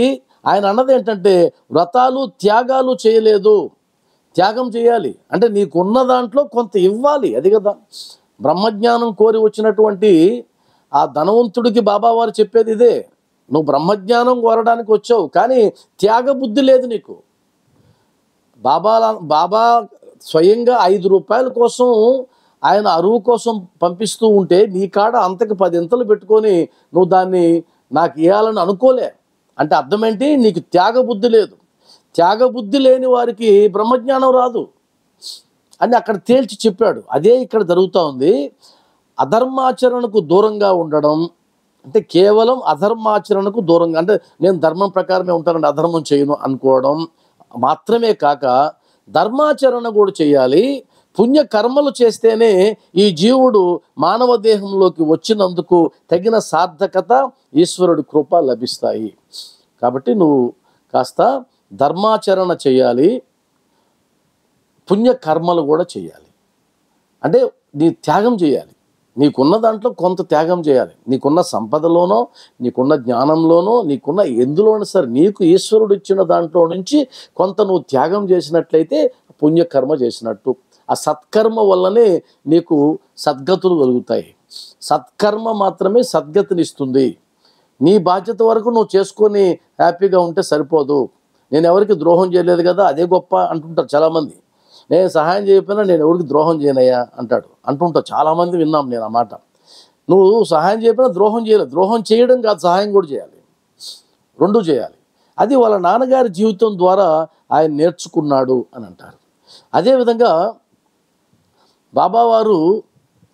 ఆయన అన్నది ఏంటంటే, వ్రతాలు త్యాగాలు చేయలేదు. త్యాగం చేయాలి అంటే నీకున్న దాంట్లో కొంత ఇవ్వాలి, అది కదా. బ్రహ్మజ్ఞానం కోరి వచ్చినటువంటి ఆ ధనవంతుడికి బాబావారు చెప్పేది ఇదే, నువ్వు బ్రహ్మజ్ఞానం కోరడానికి వచ్చావు, కానీ త్యాగ బుద్ధి లేదు నీకు. బాబా స్వయంగా 5 రూపాయల కోసం ఆయన అరువు కోసం పంపిస్తూ ఉంటే నీ కాడ అంతకు 10 ఇంతలు పెట్టుకొని నువ్వు దాన్ని నాకు ఇవ్వాలని అనుకోలే. అంటే అర్థం ఏంటి? నీకు త్యాగ బుద్ధి లేదు. త్యాగ బుద్ధి లేని వారికి బ్రహ్మజ్ఞానం రాదు అని అక్కడ తేల్చి చెప్పాడు. అదే ఇక్కడ జరుగుతూ ఉంది. అధర్మాచరణకు దూరంగా ఉండడం అంటే కేవలం అధర్మాచరణకు దూరంగా, అంటే నేను ధర్మం ప్రకారమే ఉంటానండి, అధర్మం చేయను అనుకోవడం మాత్రమే కాక ధర్మాచరణ కూడా చేయాలి. పుణ్యకర్మలు చేస్తేనే ఈ జీవుడు మానవ దేహంలోకి వచ్చినందుకు తగిన సార్థకత, ఈశ్వరుడి కృప లభిస్తాయి. కాబట్టి నువ్వు కాస్త ధర్మాచరణ చేయాలి, పుణ్యకర్మలు కూడా చేయాలి. అంటే నీ త్యాగం చేయాలి, నీకున్న దాంట్లో కొంత త్యాగం చేయాలి. నీకున్న సంపదలోనో, నీకున్న జ్ఞానంలోనో, నీకున్న ఎందులోనో సరే నీకు ఈశ్వరుడు ఇచ్చిన దాంట్లో నుంచి కొంత నువ్వు త్యాగం చేసినట్లయితే పుణ్యకర్మ చేసినట్టు. ఆ సత్కర్మ వల్లనే నీకు సద్గతులు కలుగుతాయి. సత్కర్మ మాత్రమే సద్గతినిస్తుంది. నీ బాధ్యత వరకు నువ్వు చేసుకొని హ్యాపీగా ఉంటే సరిపోదు. నేను ఎవరికి ద్రోహం చేయలేదు కదా, అదే గొప్ప అంటుంటారు చాలామంది. నేను సహాయం చేయకపోయినా నేను ఎవరికి ద్రోహం చేయనయ్యా అంటుంటారు చాలామంది. విన్నాం నేను ఆ మాట. నువ్వు సహాయం చేయకపోయినా ద్రోహం చేయలేదు. ద్రోహం చేయడం కాదు, సహాయం కూడా చేయాలి, రెండూ చేయాలి. అది వాళ్ళ నాన్నగారి జీవితం ద్వారా ఆయన నేర్చుకున్నాడు అని అంటారు. అదేవిధంగా బాబావారు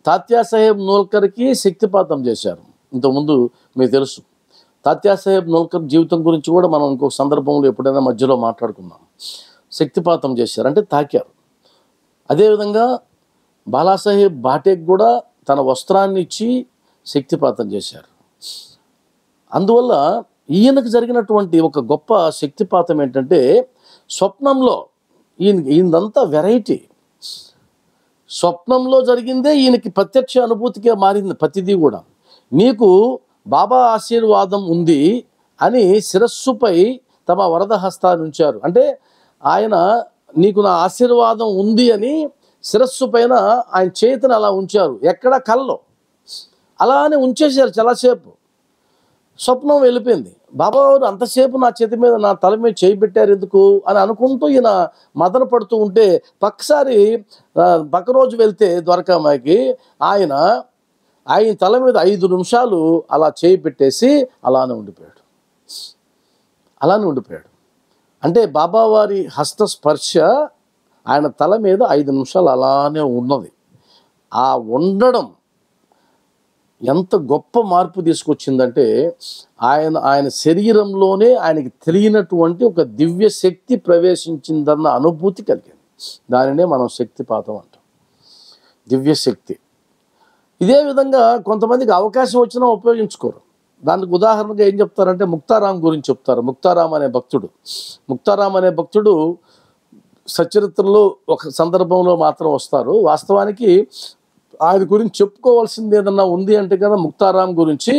తాత్యాసాహెబ్ నోల్కర్కి శక్తిపాతం చేశారు. ఇంతకుముందు మీకు తెలుసు. తాత్యాసాహెబ్ నోల్కర్ జీవితం గురించి కూడా మనం ఇంకొక సందర్భంలో ఎప్పుడైనా మధ్యలో మాట్లాడుకుందాం. శక్తిపాతం చేశారు అంటే తాకారు. అదేవిధంగా బాలాసాహెబ్ బాటేకి కూడా తన వస్త్రాన్ని ఇచ్చి శక్తిపాతం చేశారు. అందువల్ల ఈయనకు జరిగినటువంటి ఒక గొప్ప శక్తిపాతం ఏంటంటే స్వప్నంలో ఈయనదంతా వెరైటీ. స్వప్నంలో జరిగిందే ఈయనకి ప్రత్యక్ష అనుభూతిగా మారింది ప్రతిదీ కూడా. నీకు బాబా ఆశీర్వాదం ఉంది అని శిరస్సుపై తమ వరద హస్తాన్ని ఉంచారు. అంటే ఆయన నీకు నా ఆశీర్వాదం ఉంది అని శిరస్సు పైన ఆయన చేతిని అలా ఉంచారు, ఎక్కడ కల్లో అలానే ఉంచేశారు. చాలాసేపు స్వప్నం వెళ్ళిపోయింది. బాబావారు అంతసేపు నా చేతి మీద నా తల మీద చేయి పెట్టారు ఎందుకు అని అనుకుంటూ ఈయన మదన పడుతూ ఉంటే పక్క రోజు వెళ్తే ద్వారకామాయికి ఆయన తల మీద 5 నిమిషాలు అలా చేయి పెట్టేసి అలానే ఉండిపోయాడు. అంటే బాబావారి హస్తస్పర్శ ఆయన తల మీద 5 నిమిషాలు అలానే ఉన్నది. ఆ ఉండడం ఎంత గొప్ప మార్పు తీసుకొచ్చిందంటే ఆయన శరీరంలోనే ఆయనకి తెలియనటువంటి ఒక దివ్య శక్తి ప్రవేశించిందన్న అనుభూతి కలిగింది. దానినే మనం శక్తిపాతం అంటాం, దివ్య శక్తి. ఇదే విధంగా కొంతమందికి అవకాశం వచ్చినా ఉపయోగించుకోరు. దానికి ఉదాహరణగా ఏం చెప్తారంటే ముక్తారాం గురించి చెప్తారు. ముక్తారాం అనే భక్తుడు సచరిత్రలో ఒక సందర్భంలో మాత్రం వస్తారు. వాస్తవానికి ఆయన గురించి చెప్పుకోవాల్సింది ఏదన్నా ఉంది అంటే కదా ముక్తారాం గురించి.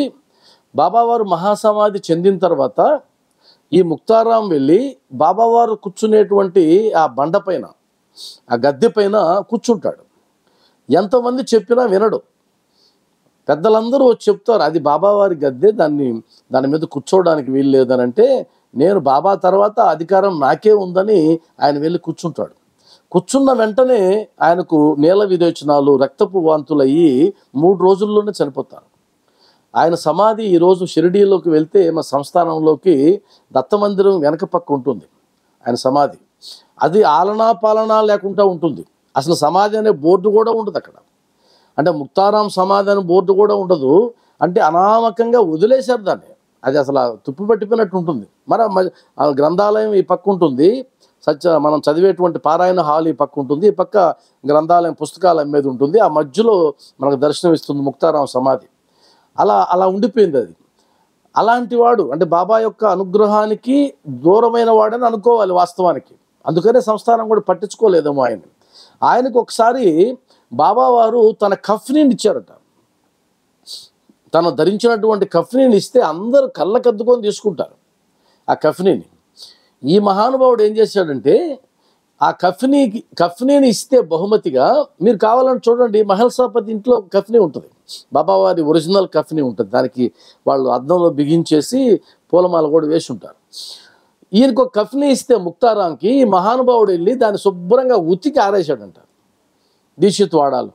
బాబావారు మహాసమాధి చెందిన తర్వాత ఈ ముక్తారాం వెళ్ళి బాబావారు కూర్చునేటువంటి ఆ బండ పైన, ఆ గద్దె పైన కూర్చుంటాడు. ఎంతమంది చెప్పినా వినడు. పెద్దలందరూ వచ్చి చెప్తారు అది బాబావారి గద్దె, దాని మీద కూర్చోవడానికి వీలు లేదని. అంటే నేను బాబా తర్వాత అధికారం నాకే ఉందని ఆయన వెళ్ళి కూర్చుంటాడు. కూర్చున్న వెంటనే ఆయనకు నీల విరేచనాలు, రక్తపు వాంతులు అయ్యి 3 రోజుల్లోనే చనిపోతారు. ఆయన సమాధి ఈరోజు షిరిడీలోకి వెళ్తే మా సంస్థానంలోకి దత్తమందిరం వెనక పక్క ఉంటుంది ఆయన సమాధి. అది ఆలనా పాలనా లేకుండా ఉంటుంది. అసలు సమాధి అనే బోర్డు కూడా ఉండదు అక్కడ. అంటే ముక్తారాం సమాధి అనే బోర్డు కూడా ఉండదు. అంటే అనామకంగా వదిలేశారు దాన్ని. అది అసలు తుప్పు పట్టిపోయినట్టు ఉంటుంది. గ్రంథాలయం ఈ పక్క ఉంటుంది, మనం చదివేటువంటి పారాయణ హాల్ ఈ పక్క ఉంటుంది, ఈ పక్క గ్రంథాలయం పుస్తకాలు అమ్మేది ఉంటుంది, ఆ మధ్యలో మనకు దర్శనం ఇస్తుంది ముక్తారాం సమాధి. అలా ఉండిపోయింది అది. అలాంటి వాడు అంటే బాబా యొక్క అనుగ్రహానికి దూరమైన వాడని అనుకోవాలి వాస్తవానికి. అందుకనే సంస్థానం కూడా పట్టించుకోలేదేమో ఆయనకు ఒకసారి బాబావారు తన కఫ్నీని ఇచ్చారట. తను ధరించినటువంటి కఫ్నీని ఇస్తే అందరూ కళ్ళకద్దుకొని తీసుకుంటారు ఆ కఫ్నీని. ఈ మహానుభావుడు ఏం చేశాడంటే ఆ కఫ్నీని ఇస్తే బహుమతిగా, మీరు కావాలని చూడండి మహల్సాపతి ఇంట్లో కఫ్నీ ఉంటుంది, బాబావారి ఒరిజినల్ కఫ్నీ ఉంటుంది. దానికి వాళ్ళు అద్దంలో బిగించేసి పూలమాల కూడా వేసి ఉంటారు. ఈయనకు ఒక కఫ్నీ ఇస్తే ముక్తారాంకి ఈ మహానుభావుడు వెళ్ళి దాన్ని శుభ్రంగా ఉతికి ఆరేశాడంట దీక్షిత్ వాడాలు.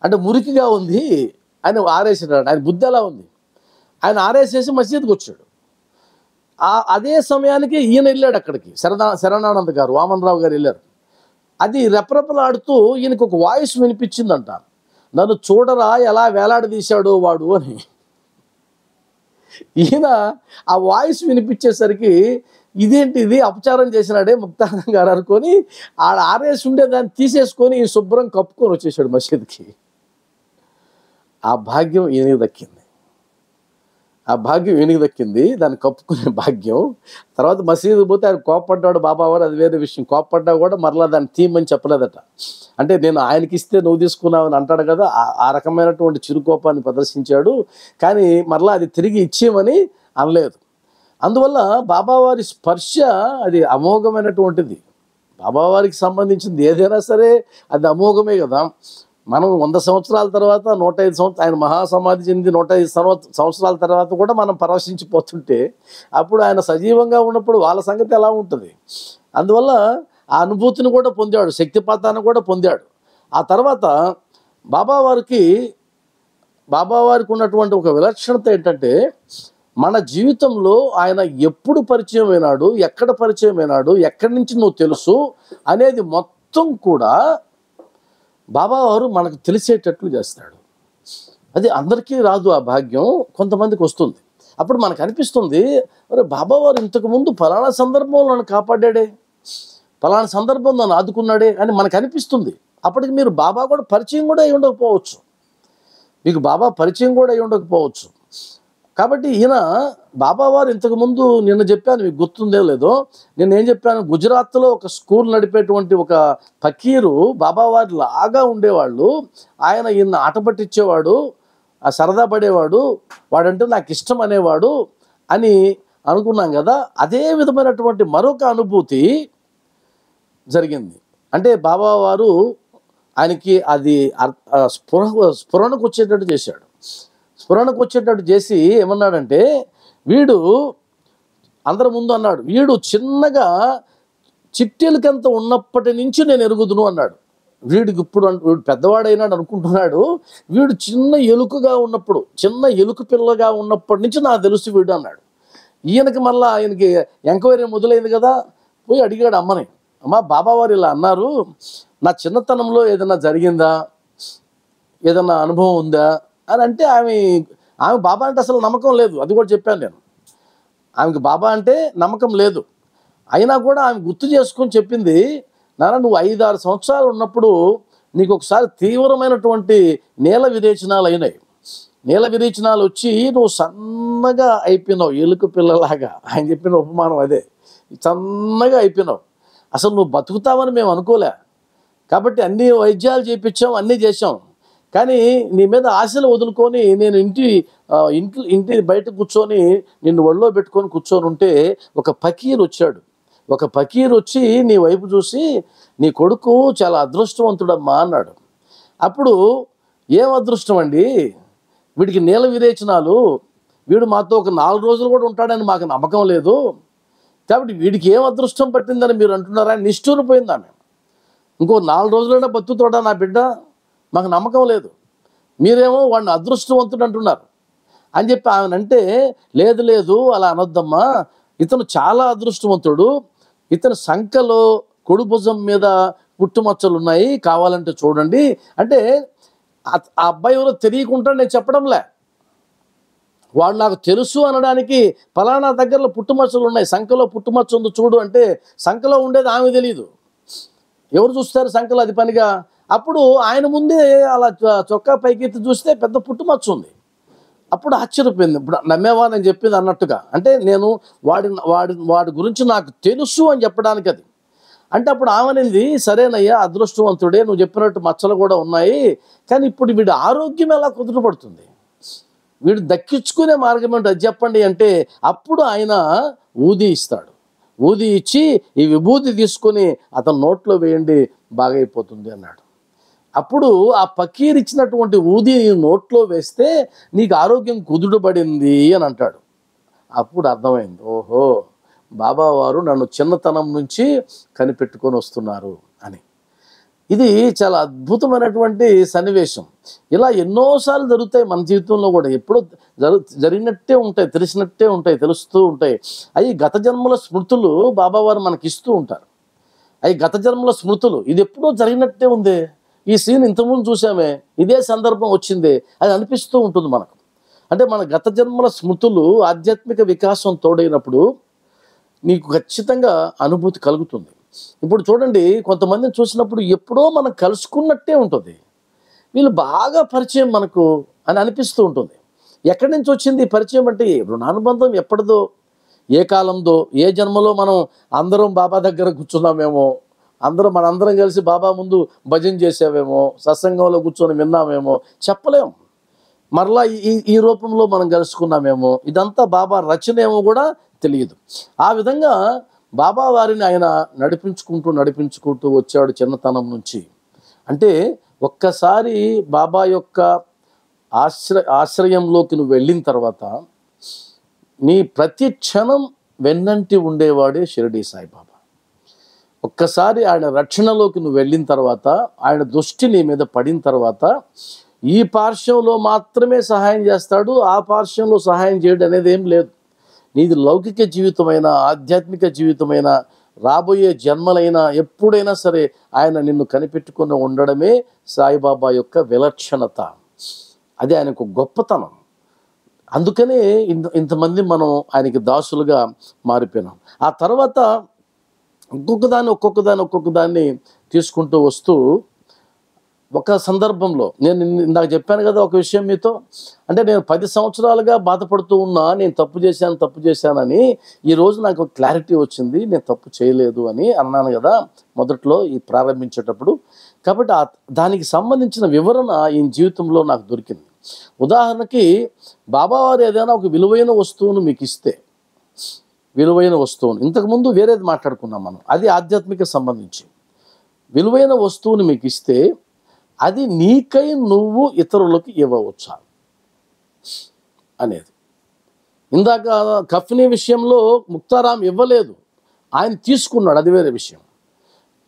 అంటే మురికిగా ఉంది ఆయన ఆరేసాడు. ఆయన బుద్ధి ఎలా ఉంది, ఆయన ఆరేసేసి మసీదుకి వచ్చాడు. అదే సమయానికి ఈయన వెళ్ళాడు అక్కడికి, శరణానంద్ గారు, వామనరావు గారు వెళ్ళారు. అది రెపరెపలాడుతూ ఈయనకు ఒక వాయిస్ వినిపించిందంట, నన్ను చూడరా ఎలా వేలాడదీశాడో వాడు అని. ఈయన ఆ వాయిస్ వినిపించేసరికి ఇదేంటి ఇది అపచారం చేసినాడే ముక్తారాం గారు అనుకొని ఆరేసి ఉండే దాన్ని తీసేసుకొని శుభ్రం కప్పుకొని వచ్చేసాడు మసీద్కి. ఆ భాగ్యం ఈయనకి దక్కింది, దాన్ని కప్పుకునే భాగ్యం. తర్వాత మసీదు పోతే ఆయన కోప్పడ్డాడు బాబావారు, అది వేరే విషయం. కోప్పడ్డా కూడా మరలా దాన్ని తీయమని చెప్పలేదట. అంటే నేను ఆయనకి ఇస్తే నువ్వు తీసుకున్నావు అని అంటాడు కదా, ఆ రకమైనటువంటి చిరుకోపాన్ని ప్రదర్శించాడు. కానీ మరలా అది తిరిగి ఇచ్చేయమని అనలేదు. అందువల్ల బాబావారి స్పర్శ అది అమోఘమైనటువంటిది. బాబావారికి సంబంధించింది ఏదైనా సరే అది అమోఘమే కదా. మనం 100 సంవత్సరాల తర్వాత 105 సంవత్సరాలు ఆయన మహాసమాధి చెంది 105 సంవత్సరాల తర్వాత కూడా మనం పరవశించిపోతుంటే అప్పుడు ఆయన సజీవంగా ఉన్నప్పుడు వాళ్ళ సంగతి ఎలా ఉంటుంది. అందువల్ల ఆ అనుభూతిని కూడా పొందాడు, శక్తిపాతాన్ని కూడా పొందాడు. ఆ తర్వాత బాబావారికి ఉన్నటువంటి ఒక విలక్షణత ఏంటంటే మన జీవితంలో ఆయన ఎప్పుడు పరిచయం అయినాడు, ఎక్కడ పరిచయం అయినాడు, ఎక్కడి నుంచి నువ్వు తెలుసు అనేది మొత్తం కూడా బాబావారు మనకు తెలిసేటట్లు చేస్తాడు. అది అందరికీ రాదు ఆ భాగ్యం, కొంతమందికి వస్తుంది. అప్పుడు మనకు అనిపిస్తుంది, అరే బాబావారు ఇంతకుముందు ఫలానా సందర్భంలో నన్ను కాపాడాడే, ఫలానా సందర్భం నన్ను ఆదుకున్నాడే అని మనకు అనిపిస్తుంది. అప్పటికి మీరు బాబా కూడా పరిచయం కూడా అయి ఉండకపోవచ్చు, మీకు బాబా పరిచయం కూడా అయి ఉండకపోవచ్చు. కాబట్టి ఈయన బాబావారు ఇంతకుముందు నిన్న చెప్పాను, మీకు గుర్తుందో లేదో, నేను ఏం చెప్పాను, గుజరాత్లో ఒక స్కూల్ నడిపేటువంటి ఒక ఫకీరు బాబావారి లాగా ఉండేవాళ్ళు. ఆయన ఈయన ఆట పట్టించేవాడు, ఆ సరదా పడేవాడు, వాడంటే నాకు ఇష్టం అనేవాడు అని అనుకున్నాం కదా. అదే విధమైనటువంటి మరొక అనుభూతి జరిగింది. అంటే బాబావారు ఆయనకి అది స్ఫురణకు వచ్చేటట్టు చేశాడు. స్ఫురణకు వచ్చేటట్టు చేసి ఏమన్నాడంటే, వీడు అందరి ముందు అన్నాడు, వీడు చిన్నగా చిట్టెలకంత ఉన్నప్పటి నుంచి నేను ఎరుగుదును అన్నాడు. వీడికి ఇప్పుడు వీడు పెద్దవాడైనాడు అనుకుంటున్నాడు, వీడు చిన్న ఎలుకగా ఉన్నప్పుడు, చిన్న ఎలుక పిల్లగా ఉన్నప్పటి నుంచి నాకు తెలుసు వీడు అన్నాడు. ఈయనకి మళ్ళీ ఆయనకి ఎంక్వైరీ మొదలైంది కదా, పోయి అడిగాడు అమ్మని, అమ్మ బాబావారు ఇలా అన్నారు, నా చిన్నతనంలో ఏదైనా జరిగిందా, ఏదన్నా అనుభవం ఉందా అని అంటే ఆమె బాబా అంటే అసలు నమ్మకం లేదు. అది కూడా చెప్పాను నేను, ఆమెకి బాబా అంటే నమ్మకం లేదు. అయినా కూడా ఆమె గుర్తు చేసుకొని చెప్పింది, నాన్న నువ్వు 5-6 సంవత్సరాలు ఉన్నప్పుడు నీకు ఒకసారి తీవ్రమైనటువంటి నీల విరేచనాలు అయినాయి. నీల విరేచనాలు వచ్చి నువ్వు సన్నగా అయిపోయినావు, ఎలుక పిల్లలాగా. ఆయన చెప్పిన ఉపమానం అదే, సన్నగా అయిపోయినావు. అసలు నువ్వు బతుకుతావని మేము అనుకోలే. కాబట్టి అన్ని వైద్యాలు చేయించాం, అన్నీ చేసాం. కానీ నీ మీద ఆశలు వదులుకొని నేను ఇంటి బయట కూర్చొని నిన్ను ఒళ్ళో పెట్టుకొని కూర్చొని ఉంటే ఒక ఫకీర్ వచ్చాడు. ఒక ఫకీర్ వచ్చి నీ వైపు చూసి, నీ కొడుకు చాలా అదృష్టవంతుడమ్మా అన్నాడు. అప్పుడు ఏం అదృష్టం అండి, వీడికి నీల విరేచనాలు, వీడు మాతో ఒక 4 రోజులు కూడా ఉంటాడని మాకు నమ్మకం లేదు, కాబట్టి వీడికి ఏం అదృష్టం పట్టిందని మీరు అంటున్నారా అని నిష్ఠూరిపోయింది ఆమె. ఇంకో 4 రోజులైనా బతుకుతాడా నా బిడ్డ, మాకు నమ్మకం లేదు, మీరేమో వాడిని అదృష్టవంతుడు అంటున్నారు అని చెప్పి ఆమెనంటే, లేదు లేదు అలా అనొద్దమ్మా, ఇతను చాలా అదృష్టవంతుడు, ఇతని సంఖలో కొడు భుజం మీద పుట్టుమచ్చలు ఉన్నాయి, కావాలంటే చూడండి అంటే. ఆ అబ్బాయి ఎవరో తెలియకుండా నేను చెప్పడంలే, వాడు నాకు తెలుసు అనడానికి, ఫలానా దగ్గరలో పుట్టుమచ్చలు ఉన్నాయి, సంఖలో పుట్టుమచ్చ ఉంది చూడు అంటే, సంఖలో ఉండేది ఆమె తెలియదు, ఎవరు చూస్తారు సంఖలో అది పనిగా. అప్పుడు ఆయన ముందే అలా చొక్కా పైకెత్తి చూస్తే పెద్ద పుట్టుమచ్చ ఉంది. అప్పుడు ఆశ్చర్యపోయింది, ఇప్పుడు నమ్మేవా నేను చెప్పింది అన్నట్టుగా. అంటే నేను వాడి గురించి నాకు తెలుసు అని చెప్పడానికి అది. అంటే అప్పుడు ఆమెనింది, సరేనయ్యా అదృష్టవంతుడే, నువ్వు చెప్పినట్టు మచ్చలు కూడా ఉన్నాయి, కానీ ఇప్పుడు వీడి ఆరోగ్యం ఎలా కుదుటపడుతుంది, వీడు దక్కించుకునే మార్గం ఏంటో అది చెప్పండి అంటే, అప్పుడు ఆయన ఊది ఇస్తాడు. ఊది ఇచ్చి ఈ విభూతి తీసుకొని అతని నోట్లో వేయండి, బాగైపోతుంది అన్నాడు. అప్పుడు ఆ ఫకీర్ ఇచ్చినటువంటి ఊది నోట్లో వేస్తే నీకు ఆరోగ్యం కుదుటపడింది అని అంటాడు. అప్పుడు అర్థమైంది, ఓహో బాబావారు నన్ను చిన్నతనం నుంచి కనిపెట్టుకొని వస్తున్నారు అని. ఇది చాలా అద్భుతమైనటువంటి సన్నివేశం. ఇలా ఎన్నోసార్లు జరుగుతాయి మన జీవితంలో కూడా, ఎప్పుడో జరిగినట్టే ఉంటాయి, తెలిసినట్టే ఉంటాయి, తెలుస్తూ ఉంటాయి. అవి గత జన్మల స్మృతులు బాబావారు మనకి ఇస్తూ ఉంటారు. అవి గత జన్మల స్మృతులు, ఇది ఎప్పుడో జరిగినట్టే ఉంది, ఈ సీన్ ఇంతకుముందు చూసామే, ఇదే సందర్భం వచ్చిందే అది అనిపిస్తూ ఉంటుంది మనకు. అంటే మన గత జన్మల స్మృతులు ఆధ్యాత్మిక వికాసం తోడైనప్పుడు నీకు ఖచ్చితంగా అనుభూతి కలుగుతుంది. ఇప్పుడు చూడండి, కొంతమందిని చూసినప్పుడు ఎప్పుడో మనం కలుసుకున్నట్టే ఉంటుంది, వీళ్ళు బాగా పరిచయం మనకు అని అనిపిస్తూ ఉంటుంది. ఎక్కడి నుంచి వచ్చింది పరిచయం అంటే, రుణానుబంధం ఎప్పటిదో, ఏ కాలందో, ఏ జన్మలో మనం అందరం బాబా దగ్గర కూర్చున్నామేమో, మనందరం కలిసి బాబా ముందు భజన చేసావేమో, సత్సంగంలో కూర్చొని విన్నామేమో, చెప్పలేం. మరలా ఈ రూపంలో మనం కలుసుకున్నామేమో, ఇదంతా బాబా రచనేమో కూడా తెలియదు. ఆ విధంగా బాబా వారిని ఆయన నడిపించుకుంటూ వచ్చాడు చిన్నతనం నుంచి. అంటే ఒక్కసారి బాబా యొక్క ఆశ్రయంలోకి నువ్వు వెళ్ళిన తర్వాత నీ ప్రతి క్షణం వెన్నంటి ఉండేవాడే షిరిడీ సాయిబాబా. ఒక్కసారి ఆయన రక్షణలోకి నువ్వు వెళ్ళిన తర్వాత, ఆయన దృష్టి నీ మీద పడిన తర్వాత, ఈ పార్శ్వంలో మాత్రమే సహాయం చేస్తాడు, ఆ పార్శ్వంలో సహాయం చేయడం అనేది ఏం లేదు. నీది లౌకిక జీవితమైనా, ఆధ్యాత్మిక జీవితమైనా, రాబోయే జన్మలైనా, ఎప్పుడైనా సరే ఆయన నిన్ను కనిపెట్టుకుని ఉండడమే సాయిబాబా యొక్క విలక్షణత. అది ఆయనకు గొప్పతనం. అందుకనే ఇంతమంది మనం ఆయనకి దాసులుగా మారిపోయినాం. ఆ తర్వాత ఒక్కొక్కదాన్ని తీసుకుంటూ వస్తూ ఒక సందర్భంలో నేను ఇందాక చెప్పాను కదా ఒక విషయం మీతో, అంటే నేను 10 సంవత్సరాలుగా బాధపడుతూ ఉన్నా, నేను తప్పు చేశానని ఈరోజు నాకు ఒక క్లారిటీ వచ్చింది, నేను తప్పు చేయలేదు అని అన్నాను కదా మొదట్లో ఈ ప్రారంభించేటప్పుడు. కాబట్టి దానికి సంబంధించిన వివరణ ఈ జీవితంలో నాకు దొరికింది. ఉదాహరణకి బాబావారు ఏదైనా ఒక విలువైన వస్తువును మీకు ఇస్తే, విలువైన వస్తువును ఇంతకుముందు వేరేది మాట్లాడుకున్నాం మనం, అది ఆధ్యాత్మిక సంబంధించి విలువైన వస్తువుని మీకు ఇస్తే అది నీకై నువ్వు ఇతరులకు ఇవ్వవచ్చా అనేది. ఇందాక కఫ్నీ విషయంలో ముక్తారాం ఇవ్వలేదు, ఆయన తీసుకున్నాడు, అది వేరే విషయం.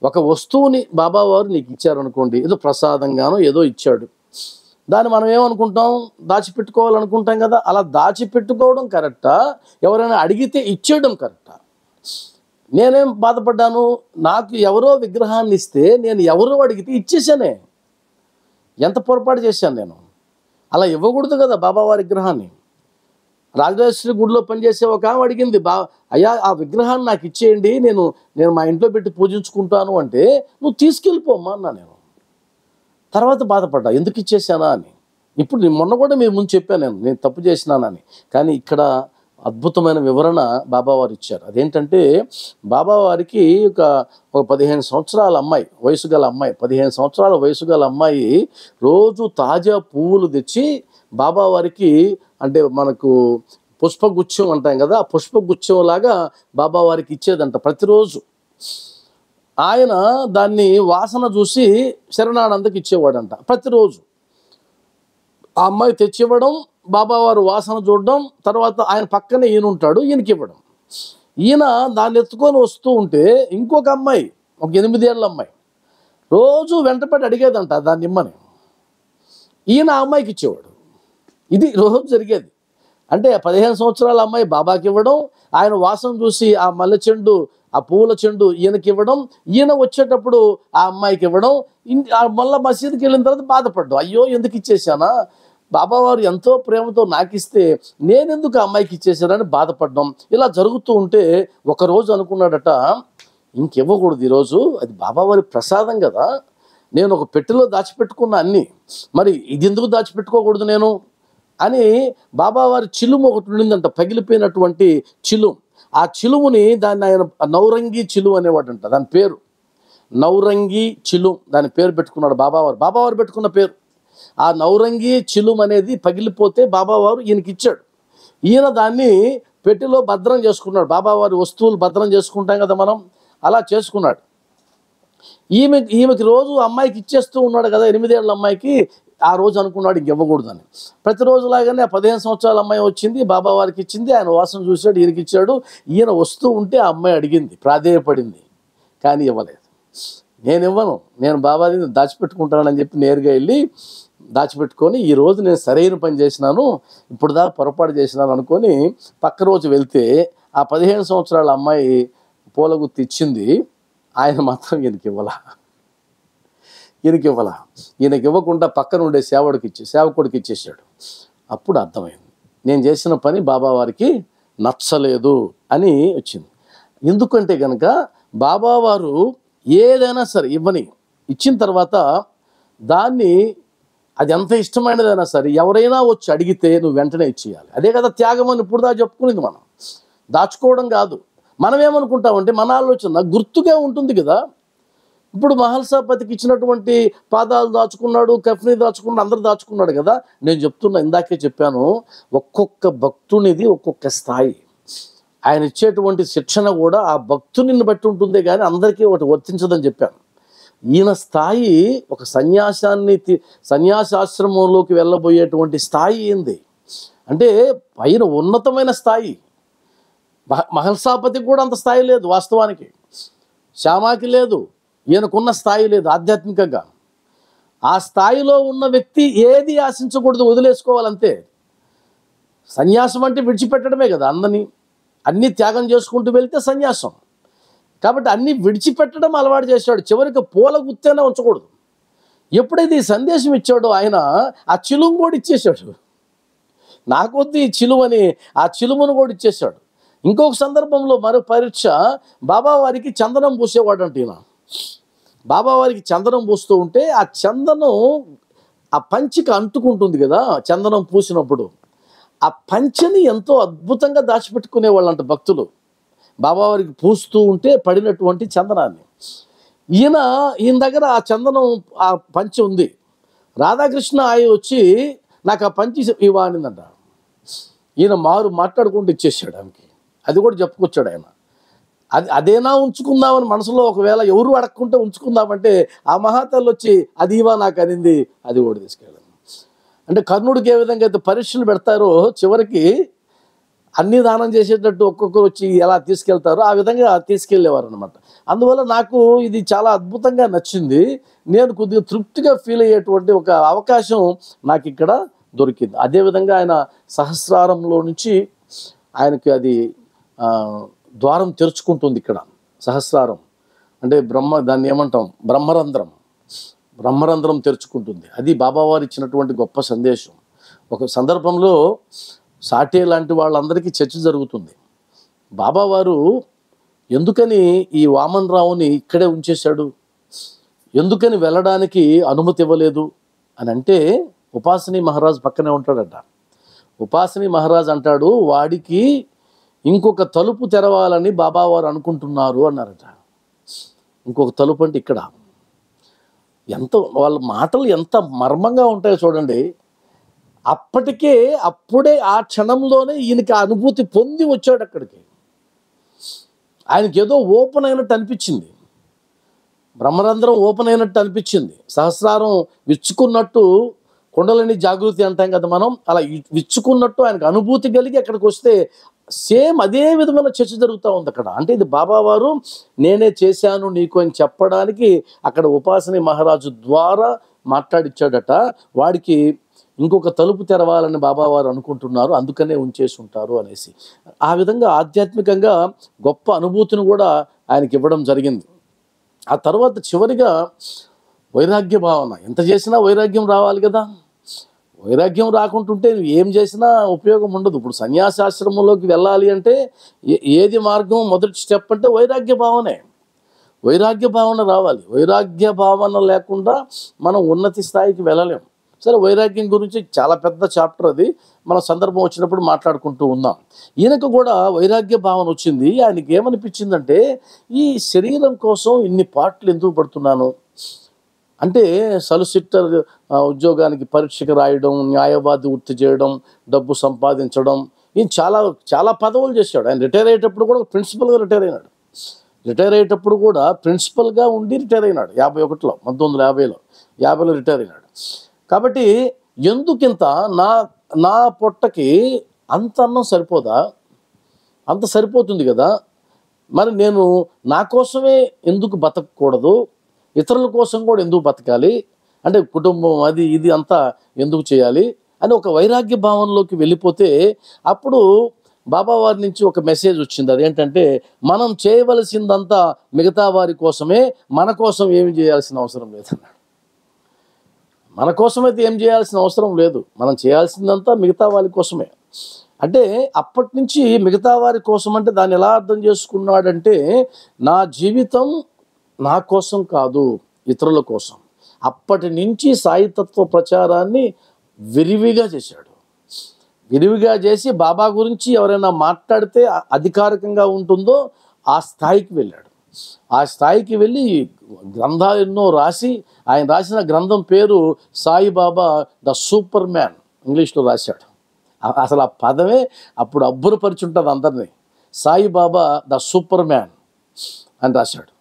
ఒక వస్తువుని బాబావారు నీకు ఇచ్చారనుకోండి, ఏదో ప్రసాదంగానో ఏదో ఇచ్చాడు, దాన్ని మనం ఏమనుకుంటాం, దాచిపెట్టుకోవాలనుకుంటాం కదా. అలా దాచిపెట్టుకోవడం కరెక్టా, ఎవరైనా అడిగితే ఇచ్చేయడం కరెక్టా? నేనేం బాధపడ్డాను, నాకు ఎవరో విగ్రహాన్ని ఇస్తే నేను ఎవరో అడిగితే ఇచ్చేసానే, ఎంత పొరపాటు చేశాను నేను. అలా ఇవ్వకూడదు కదా బాబావారి విగ్రహాన్ని. రాజరాజేశ్వరి గుడిలో పనిచేసే ఒక ఆమె అడిగింది, అయ్యా ఆ విగ్రహాన్ని నాకు ఇచ్చేయండి, నేను మా ఇంట్లో పెట్టి పూజించుకుంటాను అంటే, నువ్వు తీసుకెళ్ళిపోమ్మా అన్నా నేను. తర్వాత బాధపడ్డా, ఎందుకు ఇచ్చేసానా అని. ఇప్పుడు మొన్న కూడా మీరు ముందు చెప్పాను నేను తప్పు చేసినానని. కానీ ఇక్కడ అద్భుతమైన వివరణ బాబావారు ఇచ్చారు. అదేంటంటే బాబావారికి ఒక 15 సంవత్సరాల అమ్మాయి, వయసు గల అమ్మాయి, 15 సంవత్సరాల వయసు గల అమ్మాయి రోజు తాజా పువ్వులు తెచ్చి బాబావారికి, అంటే మనకు పుష్పగుచ్చం అంటాం కదా, ఆ పుష్పగుచ్చం లాగా బాబావారికి ఇచ్చేదంట ప్రతిరోజు. ఆయన దాన్ని వాసన చూసి శరణానందకి ఇచ్చేవాడంట ప్రతిరోజు. ఆ అమ్మాయి తెచ్చివ్వడం, బాబావారు వాసన చూడడం, తర్వాత ఆయన పక్కనే ఈయన ఉంటాడు, ఈయనకి ఇవ్వడం. ఈయన దాన్ని ఎత్తుకొని వస్తూ ఉంటే ఇంకొక అమ్మాయి, ఒక 8 ఏళ్ళ అమ్మాయి రోజు వెంటపడి అడిగేదంట దాన్ని ఇమ్మని. ఈయన ఆ అమ్మాయికి ఇచ్చేవాడు. ఇది రోజు జరిగేది. అంటే 15 సంవత్సరాల అమ్మాయి బాబాకి ఇవ్వడం, ఆయన వాసన చూసి ఆ మల్లె చెండు, ఆ పూల చెండు ఈయనకి ఇవ్వడం, ఈయన వచ్చేటప్పుడు ఆ అమ్మాయికి ఇవ్వడం. మళ్ళీ మసీదుకి వెళ్ళిన తర్వాత బాధపడ్డాం, అయ్యో ఎందుకు ఇచ్చేసానా, బాబావారు ఎంతో ప్రేమతో నాకు ఇస్తే నేనెందుకు ఆ అమ్మాయికి ఇచ్చేసానని బాధపడ్డాం. ఇలా జరుగుతూ ఉంటే ఒకరోజు అనుకున్నాడట, ఇంకివ్వకూడదు ఈరోజు, అది బాబావారి ప్రసాదం కదా, నేను ఒక పెట్టెలో దాచిపెట్టుకున్న అన్నీ, మరి ఇది ఎందుకు దాచిపెట్టుకోకూడదు నేను అని. బాబావారి చిలుము ఒకటి ఉండిందంట, పగిలిపోయినటువంటి చిలుము. ఆ చిలుముని దాన్ని ఆయన నౌరంగి చిలుము అనేవాడంట, దాని పేరు నౌరంగి చిలుము, దాని పేరు పెట్టుకున్నాడు బాబావారు పెట్టుకున్న పేరు. ఆ నౌరంగి చిలుము అనేది పగిలిపోతే బాబావారు ఈయనకి ఇచ్చాడు. ఈయన దాన్ని పెట్టెలో భద్రం చేసుకున్నాడు. బాబావారి వస్తువులు భద్రం చేసుకుంటాం కదా మనం, అలా చేసుకున్నాడు. ఈమెకి రోజు అమ్మాయికి ఇచ్చేస్తూ ఉన్నాడు కదా, 8 ఏళ్ళ అమ్మాయికి. ఆ రోజు అనుకున్నాడు ఇంకివ్వకూడదని. ప్రతిరోజులాగానే ఆ 15 సంవత్సరాల అమ్మాయి వచ్చింది, బాబావారికి ఇచ్చింది, ఆయన వాసన చూశాడు, ఈయనకి ఇచ్చాడు. ఈయన వస్తూ ఉంటే ఆ అమ్మాయి అడిగింది, ప్రాధేయపడింది, కానీ ఇవ్వలేదు. నేను ఇవ్వను, నేను బాబాని దాచిపెట్టుకుంటానని చెప్పి నేరుగా వెళ్ళి దాచిపెట్టుకొని, ఈరోజు నేను సరైన పని చేసినాను, ఇప్పుడు దాకా పొరపాటు చేసినాను అనుకొని పక్క రోజు వెళ్తే ఆ 15 సంవత్సరాల అమ్మాయి పూలగుత్తి ఇచ్చింది, ఆయన మాత్రం ఈయనకి ఇవ్వకుండా పక్కన ఉండే సేవకుడికి ఇచ్చేసాడు. అప్పుడు అర్థమైంది, నేను చేసిన పని బాబావారికి నచ్చలేదు అని వచ్చింది. ఎందుకంటే కనుక బాబావారు ఏదైనా సరే ఇచ్చిన తర్వాత దాన్ని, అది ఎంత ఇష్టమైనదైనా సరే ఎవరైనా వచ్చి అడిగితే నువ్వు వెంటనే ఇచ్చేయాలి. అదే కదా త్యాగం అని ఇప్పుడు దాకా చెప్పుకునేది. మనం దాచుకోవడం కాదు. మనం ఏమనుకుంటామంటే మన ఆలోచన గుర్తుగా ఉంటుంది కదా. ఇప్పుడు మహల్సాపతికి ఇచ్చినటువంటి పాదాలు దాచుకున్నాడు, కఫ్నీ దాచుకున్నాడు, అందరు దాచుకున్నాడు కదా. నేను చెప్తున్నా, ఇందాకే చెప్పాను, ఒక్కొక్క భక్తునిది ఒక్కొక్క స్థాయి. ఆయన ఇచ్చేటువంటి శిక్షణ కూడా ఆ భక్తుని బట్టి ఉంటుందే కానీ అందరికీ ఒకటి వర్తించదని చెప్పాను. ఈయన స్థాయి ఒక సన్యాసాశ్రమంలోకి వెళ్ళబోయేటువంటి స్థాయి ఏంది అంటే పైన ఉన్నతమైన స్థాయి. మహల్సాపతికి కూడా అంత స్థాయి లేదు వాస్తవానికి, శ్యామాకి లేదు, ఈయనకున్న స్థాయి లేదు ఆధ్యాత్మికంగా. ఆ స్థాయిలో ఉన్న వ్యక్తి ఏది ఆశించకూడదు, వదిలేసుకోవాలంతే. సన్యాసం అంటే విడిచిపెట్టడమే కదా, అన్నీ త్యాగం చేసుకుంటూ వెళ్తే సన్యాసం. కాబట్టి అన్నీ విడిచిపెట్టడం అలవాటు చేశాడు. చివరికి పూల గుత్తేనే ఉంచకూడదు. ఎప్పుడైతే ఈ సందేశం ఇచ్చాడో ఆయన ఆ చిలుము కూడా ఇచ్చేశాడు. నాకొద్దు ఈ చిలుమని ఆ చిలుమును కూడా ఇచ్చేశాడు. ఇంకొక సందర్భంలో మరో పరీక్ష, బాబావారికి చందనం పూసేవాడంట ఈయన. బాబావారికి చందనం పూస్తూ ఉంటే ఆ చందనం ఆ పంచికి అంటుకుంటుంది కదా చందనం పూసినప్పుడు. ఆ పంచని ఎంతో అద్భుతంగా దాచిపెట్టుకునేవాళ్ళంట భక్తులు, బాబావారికి పూస్తూ ఉంటే పడినటువంటి చందనాన్ని. ఈయన దగ్గర ఆ చందనం ఆ పంచి ఉంది. రాధాకృష్ణ ఆయన వచ్చి నాకు ఆ పంచి ఇవ్వానిందంట. ఈయన మాట్లాడుకుంటూ ఇచ్చేసాడు ఆమెకి. అది కూడా చెప్పుకొచ్చాడు ఆయన. అదేనా ఉంచుకుందామని మనసులో ఒకవేళ ఎవరు అడగకుంటే ఉంచుకుందామంటే ఆ మహాతల్లి వచ్చి అది ఇవా నాకు అనింది, అది కూడా తీసుకెళ్ళాను. అంటే కర్ణుడికి ఏ విధంగా అయితే పరీక్షలు పెడతారో చివరికి అన్ని దానం చేసేటట్టు ఒక్కొక్కరు వచ్చి ఎలా తీసుకెళ్తారో ఆ విధంగా తీసుకెళ్ళేవారు అనమాట. అందువల్ల నాకు ఇది చాలా అద్భుతంగా నచ్చింది. నేను కొద్దిగా తృప్తిగా ఫీల్ అయ్యేటువంటి ఒక అవకాశం నాకు ఇక్కడ దొరికింది. అదేవిధంగా ఆయన సహస్రారంలో నుంచి ఆయనకి అది ద్వారం తెరుచుకుంటుంది. ఇక్కడ సహస్రారం అంటే దాన్ని ఏమంటాం, బ్రహ్మరంధ్రం తెరుచుకుంటుంది. అది బాబావారు ఇచ్చినటువంటి గొప్ప సందేశం. ఒక సందర్భంలో సాటే లాంటి వాళ్ళందరికీ చర్చ జరుగుతుంది. బాబావారు ఎందుకని ఈ వామన్ రావుని ఇక్కడే ఉంచేశాడు, ఎందుకని వెళ్ళడానికి అనుమతి ఇవ్వలేదు అని అంటే, ఉపాసనీ మహారాజ్ పక్కనే ఉంటాడట. ఉపాసనీ మహారాజ్ అంటాడు, వాడికి ఇంకొక తలుపు తెరవాలని బాబావారు అనుకుంటున్నారు అన్నారట. ఇంకొక తలుపు అంటే ఇక్కడ. వాళ్ళ మాటలు ఎంత మర్మంగా ఉంటాయో చూడండి. అప్పుడే ఆ క్షణంలోనే ఈయనకి ఆ అనుభూతి పొంది వచ్చాడు అక్కడికి. ఆయనకి ఏదో ఓపెన్ అయినట్టు అనిపించింది, బ్రహ్మరంధ్రం ఓపెన్ అయినట్టు అనిపించింది, సహస్రారం విచ్చుకున్నట్టు, కుండలని జాగృతి అంటాం కదా మనం, అలా విచ్చుకున్నట్టు ఆయనకు అనుభూతి కలిగి అక్కడికి వస్తే సేమ్ అదే విధమైన చర్చ జరుగుతూ ఉంది అక్కడ. అంటే ఇది బాబావారు నేనే చేశాను నీకు అని చెప్పడానికి అక్కడ ఉపాసనీ మహారాజు ద్వారా మాట్లాడిచ్చాడట. వాడికి ఇంకొక తలుపు తెరవాలని బాబావారు అనుకుంటున్నారు, అందుకనే ఉంచేసి ఉంటారు అనేసి. ఆ విధంగా ఆధ్యాత్మికంగా గొప్ప అనుభూతిని కూడా ఆయనకి ఇవ్వడం జరిగింది. ఆ తర్వాత చివరిగా వైరాగ్య భావన. ఎంత చేసినా వైరాగ్యం రావాలి కదా. వైరాగ్యం రాకుంటుంటే ఏం చేసినా ఉపయోగం ఉండదు. ఇప్పుడు సన్యాసాశ్రమంలోకి వెళ్ళాలి అంటే ఏది మార్గం, మొదటి స్టెప్ అంటే వైరాగ్య భావనే. వైరాగ్య భావన రావాలి. వైరాగ్య భావన లేకుండా మనం ఉన్నతి స్థాయికి వెళ్ళలేం. సరే, వైరాగ్యం గురించి చాలా పెద్ద చాప్టర్, అది మన సందర్భం వచ్చినప్పుడు మాట్లాడుకుంటూ ఉందాం. ఈయనకు కూడా వైరాగ్య భావన వచ్చింది. ఆయనకి ఏమనిపించిందంటే, ఈ శరీరం కోసం ఇన్ని పాటలు ఎందుకు పడుతున్నాను అంటే, సొలిసిటర్ ఉద్యోగానికి పరీక్షకు రాయడం, న్యాయవాది వృత్తి చేయడం, డబ్బు సంపాదించడం, ఈయన చాలా చాలా పదవులు చేశాడు. ఆయన రిటైర్ అయ్యేటప్పుడు కూడా ప్రిన్సిపల్గా రిటైర్ అయినాడు. రిటైర్ అయ్యేటప్పుడు కూడా ప్రిన్సిపల్గా ఉండి రిటైర్ అయినాడు 1951లో, 1950లో రిటైర్ అయినాడు. కాబట్టి ఎందుకింత నా పొట్టకి అంత అన్నం సరిపోదా, అంత సరిపోతుంది కదా, మరి నేను నా కోసమే ఎందుకు బతకూడదు, ఇతరుల కోసం కూడా ఎందుకు బతకాలి, అంటే కుటుంబం అది ఇది అంతా ఎందుకు చేయాలి అని ఒక వైరాగ్య భావనలోకి వెళ్ళిపోతే, అప్పుడు బాబావారి నుంచి ఒక మెసేజ్ వచ్చింది. అదేంటంటే, మనం చేయవలసిందంతా మిగతా వారి కోసమే, మన కోసం ఏమి చేయాల్సిన అవసరం లేదన్నాడు. మన కోసమైతే ఏం చేయాల్సిన అవసరం లేదు, మనం చేయాల్సిందంతా మిగతా వారి కోసమే. అంటే అప్పటి నుంచి మిగతా వారి కోసం అంటే దాన్ని ఎలా అర్థం చేసుకున్నాడంటే, నా జీవితం నా కోసం కాదు, ఇతరుల కోసం. అప్పటి నుంచి సాయితత్వ ప్రచారాన్ని విరివిగా చేశాడు. విరివిగా చేసి బాబా గురించి ఎవరైనా మాట్లాడితే అధికారికంగా ఉంటుందో ఆ స్థాయికి వెళ్ళాడు. ఆ స్థాయికి వెళ్ళి గ్రంథాలు ఎన్నో రాసి, ఆయన రాసిన గ్రంథం పేరు సాయిబాబా ద సూపర్ మ్యాన్, ఇంగ్లీష్లో రాశాడు. అసలు ఆ పదమే అప్పుడు అబ్బురపరిచుంటుంది అందరినీ. సాయిబాబా ద సూపర్ మ్యాన్ అని రాశాడు,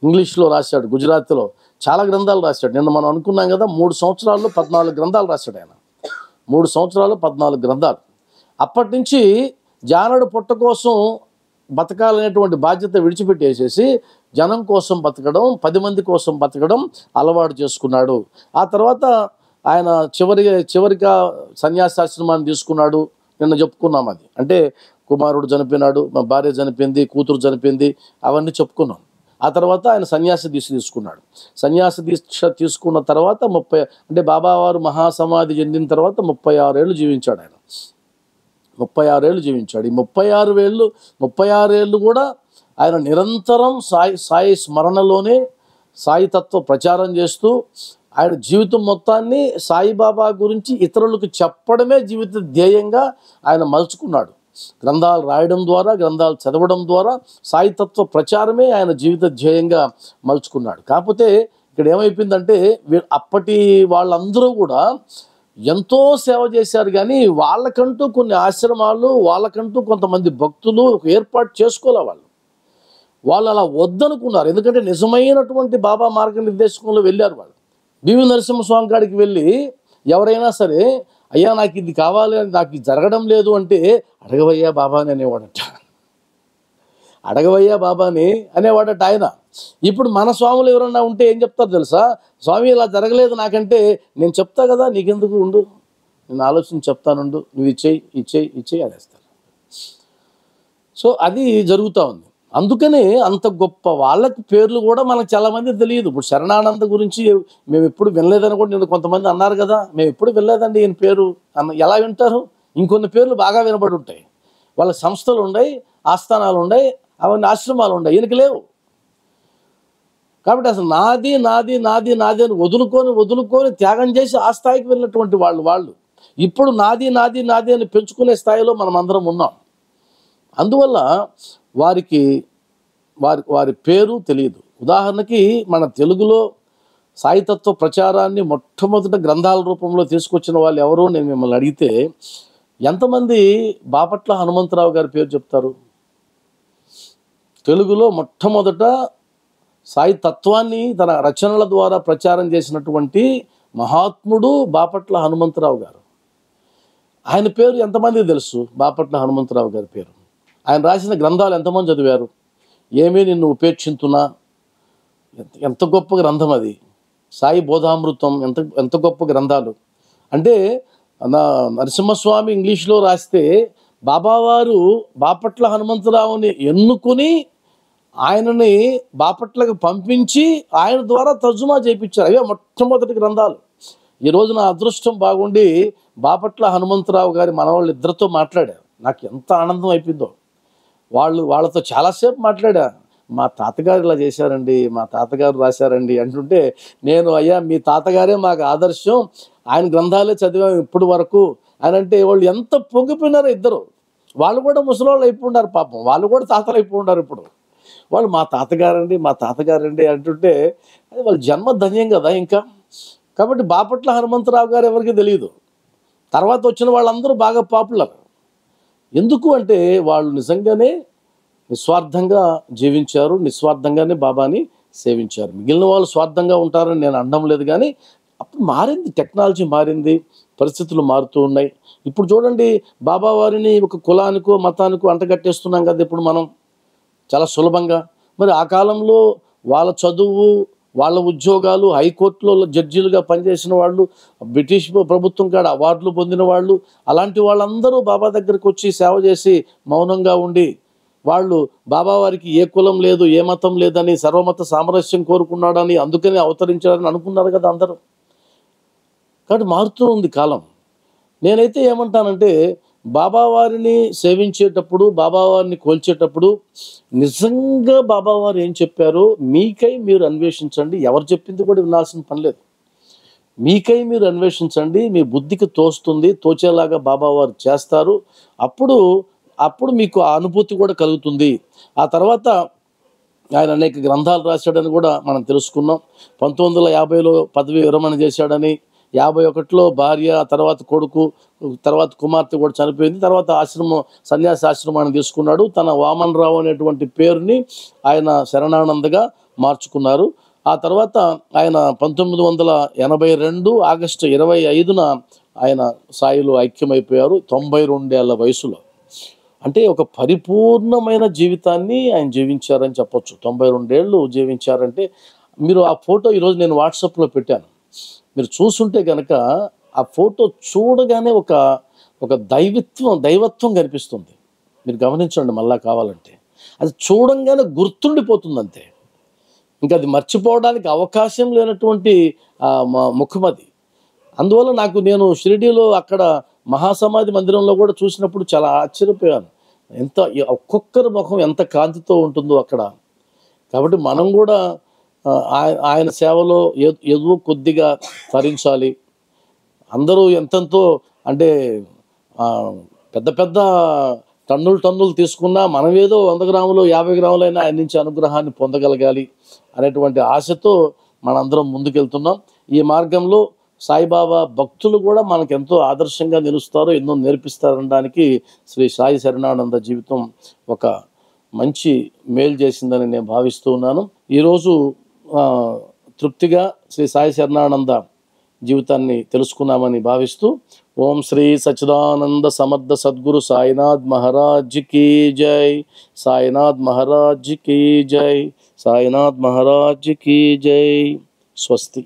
ఇంగ్లీష్లో రాశాడు, గుజరాతీలో చాలా గ్రంథాలు రాశాడు. నిన్న మనం అనుకున్నాం కదా, 3 సంవత్సరాల్లో 14 గ్రంథాలు రాశాడు ఆయన. 3 సంవత్సరాల్లో 14 గ్రంథాలు. అప్పటి నుంచి జానడు పొట్ట కోసం బతకాలనేటువంటి బాధ్యత విడిచిపెట్టేసేసి జనం కోసం బతకడం, 10 మంది కోసం బతకడం అలవాటు చేసుకున్నాడు. ఆ తర్వాత ఆయన చివరిగా సన్యాసాశ్రమాన్ని తీసుకున్నాడు. నిన్న చెప్పుకున్నాం అది. అంటే కుమారుడు చనిపోయినాడు, మా భార్య చనిపోయింది, కూతురు చనిపోయింది, అవన్నీ చెప్పుకున్నాం. ఆ తర్వాత ఆయన సన్యాస దీక్ష తీసుకున్నాడు. సన్యాస దీక్ష తీసుకున్న తర్వాత అంటే బాబావారు మహాసమాధి చెందిన తర్వాత 36 ఏళ్ళు జీవించాడు ఆయన. 36 ఏళ్ళు జీవించాడు. ఈ 36 ఏళ్ళు కూడా ఆయన నిరంతరం సాయి స్మరణలోనే, సాయి తత్వ ప్రచారం చేస్తూ ఆయన జీవితం మొత్తాన్ని సాయిబాబా గురించి ఇతరులకు చెప్పడమే జీవిత ధ్యేయంగా ఆయన మలుచుకున్నాడు. గ్రంథాలు రాయడం ద్వారా, గ్రంథాలు చదవడం ద్వారా సాయి తత్వ ప్రచారమే ఆయన జీవిత ధ్యేయంగా మలుచుకున్నాడు. కాకపోతే ఇక్కడ ఏమైపోయిందంటే అప్పటి వాళ్ళందరూ కూడా ఎంతో సేవ చేశారు, కానీ వాళ్ళకంటూ కొన్ని ఆశ్రమాలు, వాళ్ళకంటూ కొంతమంది భక్తులు ఏర్పాటు చేసుకోలే. వాళ్ళు అలా వద్దనుకున్నారు. ఎందుకంటే నిజమైనటువంటి బాబా మార్గనిర్దేశకంలో వెళ్ళారు వాళ్ళు. బివి నరసింహస్వామి కాడికి వెళ్ళి ఎవరైనా సరే, అయ్యా నాకు ఇది కావాలి, నాకు ఇది జరగడం లేదు అంటే, అడగవయ్యా బాబాని అనేవాడట. అడగవయ్యా బాబాని అనేవాడట ఆయన. ఇప్పుడు మన స్వాములు ఎవరన్నా ఉంటే ఏం చెప్తారు తెలుసా? స్వామి ఇలా జరగలేదు నాకంటే, నేను చెప్తా కదా, నీకెందుకు, ఉండు, నేను ఆలోచించి చెప్తానుండు, నువ్వు ఇచ్చేయి ఇచ్చేయి ఇచ్చేయి అనేస్తారు. సో అది జరుగుతూ ఉంది. అందుకనే అంత గొప్ప వాళ్ళకి పేర్లు కూడా మనకు చాలామంది తెలియదు. ఇప్పుడు శరణానంద గురించి మేము ఎప్పుడు వినలేదని కూడా నేను కొంతమంది అన్నారు కదా, మేము ఎప్పుడు వినలేదండి ఈయన పేరు అన్న. ఎలా వింటారు? ఇంకొన్ని పేర్లు బాగా వినబడి ఉంటాయి. వాళ్ళ సంస్థలు ఉన్నాయి, ఆస్థానాలు ఉన్నాయి, అవన్నీ ఆశ్రమాలు ఉన్నాయి, ఈయనకి లేవు. కాబట్టి అసలు నాది నాది నాది నాది అని వదులుకొని త్యాగం చేసి ఆ స్థాయికి వెళ్ళినటువంటి వాళ్ళు ఇప్పుడు నాది నాది నాది అని పెంచుకునే స్థాయిలో మనం అందరం ఉన్నాం. అందువల్ల వారికి వారి పేరు తెలియదు. ఉదాహరణకి మన తెలుగులో సాయితత్వ ప్రచారాన్ని మొట్టమొదట గ్రంథాల రూపంలో తీసుకొచ్చిన వాళ్ళు ఎవరు నేను మిమ్మల్ని అడిగితే ఎంతమంది బాపట్ల హనుమంతరావు గారి పేరు చెప్తారు? తెలుగులో మొట్టమొదట సాయి తత్వాన్ని తన రచనల ద్వారా ప్రచారం చేసినటువంటి మహాత్ముడు బాపట్ల హనుమంతరావు గారు. ఆయన పేరు ఎంతమందికి తెలుసు? బాపట్ల హనుమంతరావు గారి పేరు. ఆయన రాసిన గ్రంథాలు ఎంతమంది చదివారు? ఏమీ నిన్ను ఉపేక్షింతున్నా, ఎంత గొప్ప గ్రంథం అది. సాయి బోధామృతం, ఎంత గొప్ప గ్రంథాలు. అంటే నరసింహస్వామి ఇంగ్లీష్లో రాస్తే బాబావారు బాపట్ల హనుమంతరావుని ఎన్నుకుని ఆయనని బాపట్లకు పంపించి ఆయన ద్వారా తర్జుమా చేయించారు. అవే మొట్టమొదటి గ్రంథాలు. ఈరోజు నా అదృష్టం బాగుండి బాపట్ల హనుమంతరావు గారి మనవాళ్ళు ఇద్దరితో మాట్లాడారు. నాకు ఎంత ఆనందం అయిపోయిందో. వాళ్ళతో చాలాసేపు మాట్లాడా. మా తాతగారు ఇలా చేశారండి, మా తాతగారు రాశారండి అంటుంటే, నేను అయ్యా మీ తాతగారే మాకు ఆదర్శం, ఆయన గ్రంథాలే చదివాము ఇప్పటి వరకు అని అంటే వాళ్ళు ఎంత పొంగిపోయినారో ఇద్దరు. వాళ్ళు కూడా ముసలోళ్ళు అయిపోయి ఉన్నారు పాపం, వాళ్ళు కూడా తాతలు అయిపోయి ఉన్నారు ఇప్పుడు. వాళ్ళు మా తాతగారండి అంటుంటే అది వాళ్ళ జన్మ ధన్యం కదా ఇంకా. కాబట్టి బాపట్ల హనుమంతరావు గారు ఎవరికి తెలియదు. తర్వాత వచ్చిన వాళ్ళందరూ బాగా పాపులర్. ఎందుకు అంటే వాళ్ళు నిజంగానే నిస్వార్థంగా జీవించారు, నిస్వార్థంగానే బాబాని సేవించారు. మిగిలిన వాళ్ళు స్వార్థంగా ఉంటారని నేను అనడం లేదు, కానీ అప్పుడు మారింది, టెక్నాలజీ మారింది, పరిస్థితులు మారుతూ ఉన్నాయి. ఇప్పుడు చూడండి, బాబా వారిని ఒక కులానికో మతానికో అంటగట్టేస్తున్నాం కదా ఇప్పుడు మనం చాలా సులభంగా. మరి ఆ కాలంలో వాళ్ళ చదువు, వాళ్ళ ఉద్యోగాలు, హైకోర్టులో జడ్జీలుగా పనిచేసిన వాళ్ళు, బ్రిటిష్ ప్రభుత్వం కాడ అవార్డులు పొందిన వాళ్ళు, అలాంటి వాళ్ళందరూ బాబా దగ్గరికి వచ్చి సేవ చేసి మౌనంగా ఉండి, వాళ్ళు బాబావారికి ఏ కులం లేదు, ఏ మతం లేదని, సర్వమత సామరస్యం కోరుకున్నాడని, అందుకని అవతరించాడని అనుకున్నారు కదా అందరూ. కాబట్టి మారుతూ ఉంది కాలం. నేనైతే ఏమంటానంటే, బాబావారిని సేవించేటప్పుడు, బాబావారిని కోల్చేటప్పుడు నిజంగా బాబావారు ఏం చెప్పారో మీకై మీరు అన్వేషించండి. ఎవరు చెప్పింది కూడా వినాల్సిన పని లేదు. మీకై మీరు అన్వేషించండి. మీ బుద్ధికి తోస్తుంది, తోచేలాగా బాబావారు చేస్తారు. అప్పుడు మీకు ఆ అనుభూతి కూడా కలుగుతుంది. ఆ తర్వాత ఆయన అనేక గ్రంథాలు రాశాడని కూడా మనం తెలుసుకున్నాం. 1950లో పదవి విరమణ చేశాడని, 51లో భార్య, తర్వాత కొడుకు, తర్వాత కుమార్తె కూడా చనిపోయింది. తర్వాత సన్యాసాశ్రమాన్ని తీసుకున్నాడు. తన వామనరావు అనేటువంటి పేరుని ఆయన శరణానందగా మార్చుకున్నారు. ఆ తర్వాత ఆయన 1982 ఆగస్టు 25న ఆయన సాయిలో ఐక్యమైపోయారు 92 ఏళ్ల వయసులో. అంటే ఒక పరిపూర్ణమైన జీవితాన్ని ఆయన జీవించారని చెప్పొచ్చు. 92 ఏళ్ళు జీవించారంటే, మీరు ఆ ఫోటో ఈరోజు నేను వాట్సాప్లో పెట్టాను. మీరు చూసుంటే కనుక ఆ ఫోటో చూడగానే ఒక దైవత్వం కనిపిస్తుంది. మీరు గమనించండి మళ్ళా కావాలంటే. అది చూడంగానే గుర్తుండిపోతుంది అంతే. ఇంకా అది మర్చిపోవడానికి అవకాశం లేనటువంటి ముఖం అది. అందువల్ల నేను షిరిడీలో అక్కడ మహాసమాధి మందిరంలో కూడా చూసినప్పుడు చాలా ఆశ్చర్యపోయాను. ఒక్కొక్కరి ముఖం ఎంత కాంతితో ఉంటుందో అక్కడ. కాబట్టి మనం కూడా ఆయన సేవలో ఏదో కొద్దిగా తరించాలి. అందరూ ఎంతెంతో అంటే ఆ, పెద్ద పెద్ద టన్నులు తీసుకున్నా మనం ఏదో 100 గ్రాములు 50 గ్రాములైనా ఆయన నుంచి అనుగ్రహాన్ని పొందగలగాలి అనేటువంటి ఆశతో మనందరం ముందుకెళ్తున్నాం. ఈ మార్గంలో సాయిబాబా భక్తులు కూడా మనకు ఎంతో ఆదర్శంగా నిలుస్తారు, ఎన్నో నేర్పిస్తారనడానికి శ్రీ సాయి శరణానంద జీవితం ఒక మంచి మేలు చేసిందని నేను భావిస్తూ ఉన్నాను. ఈరోజు తృప్తిగా శ్రీ సాయి శరణానంద జీవితాన్ని తెలుసుకున్నామని భావిస్తూ, ఓం శ్రీ సచ్చిదానంద సమర్థ సద్గురు సాయినాథ్ మహారాజ్ కీ జై, సాయినాథ్ మహారాజ్ కీ జై, సాయినాథ్ మహారాజ్ కీ జై. స్వస్తి.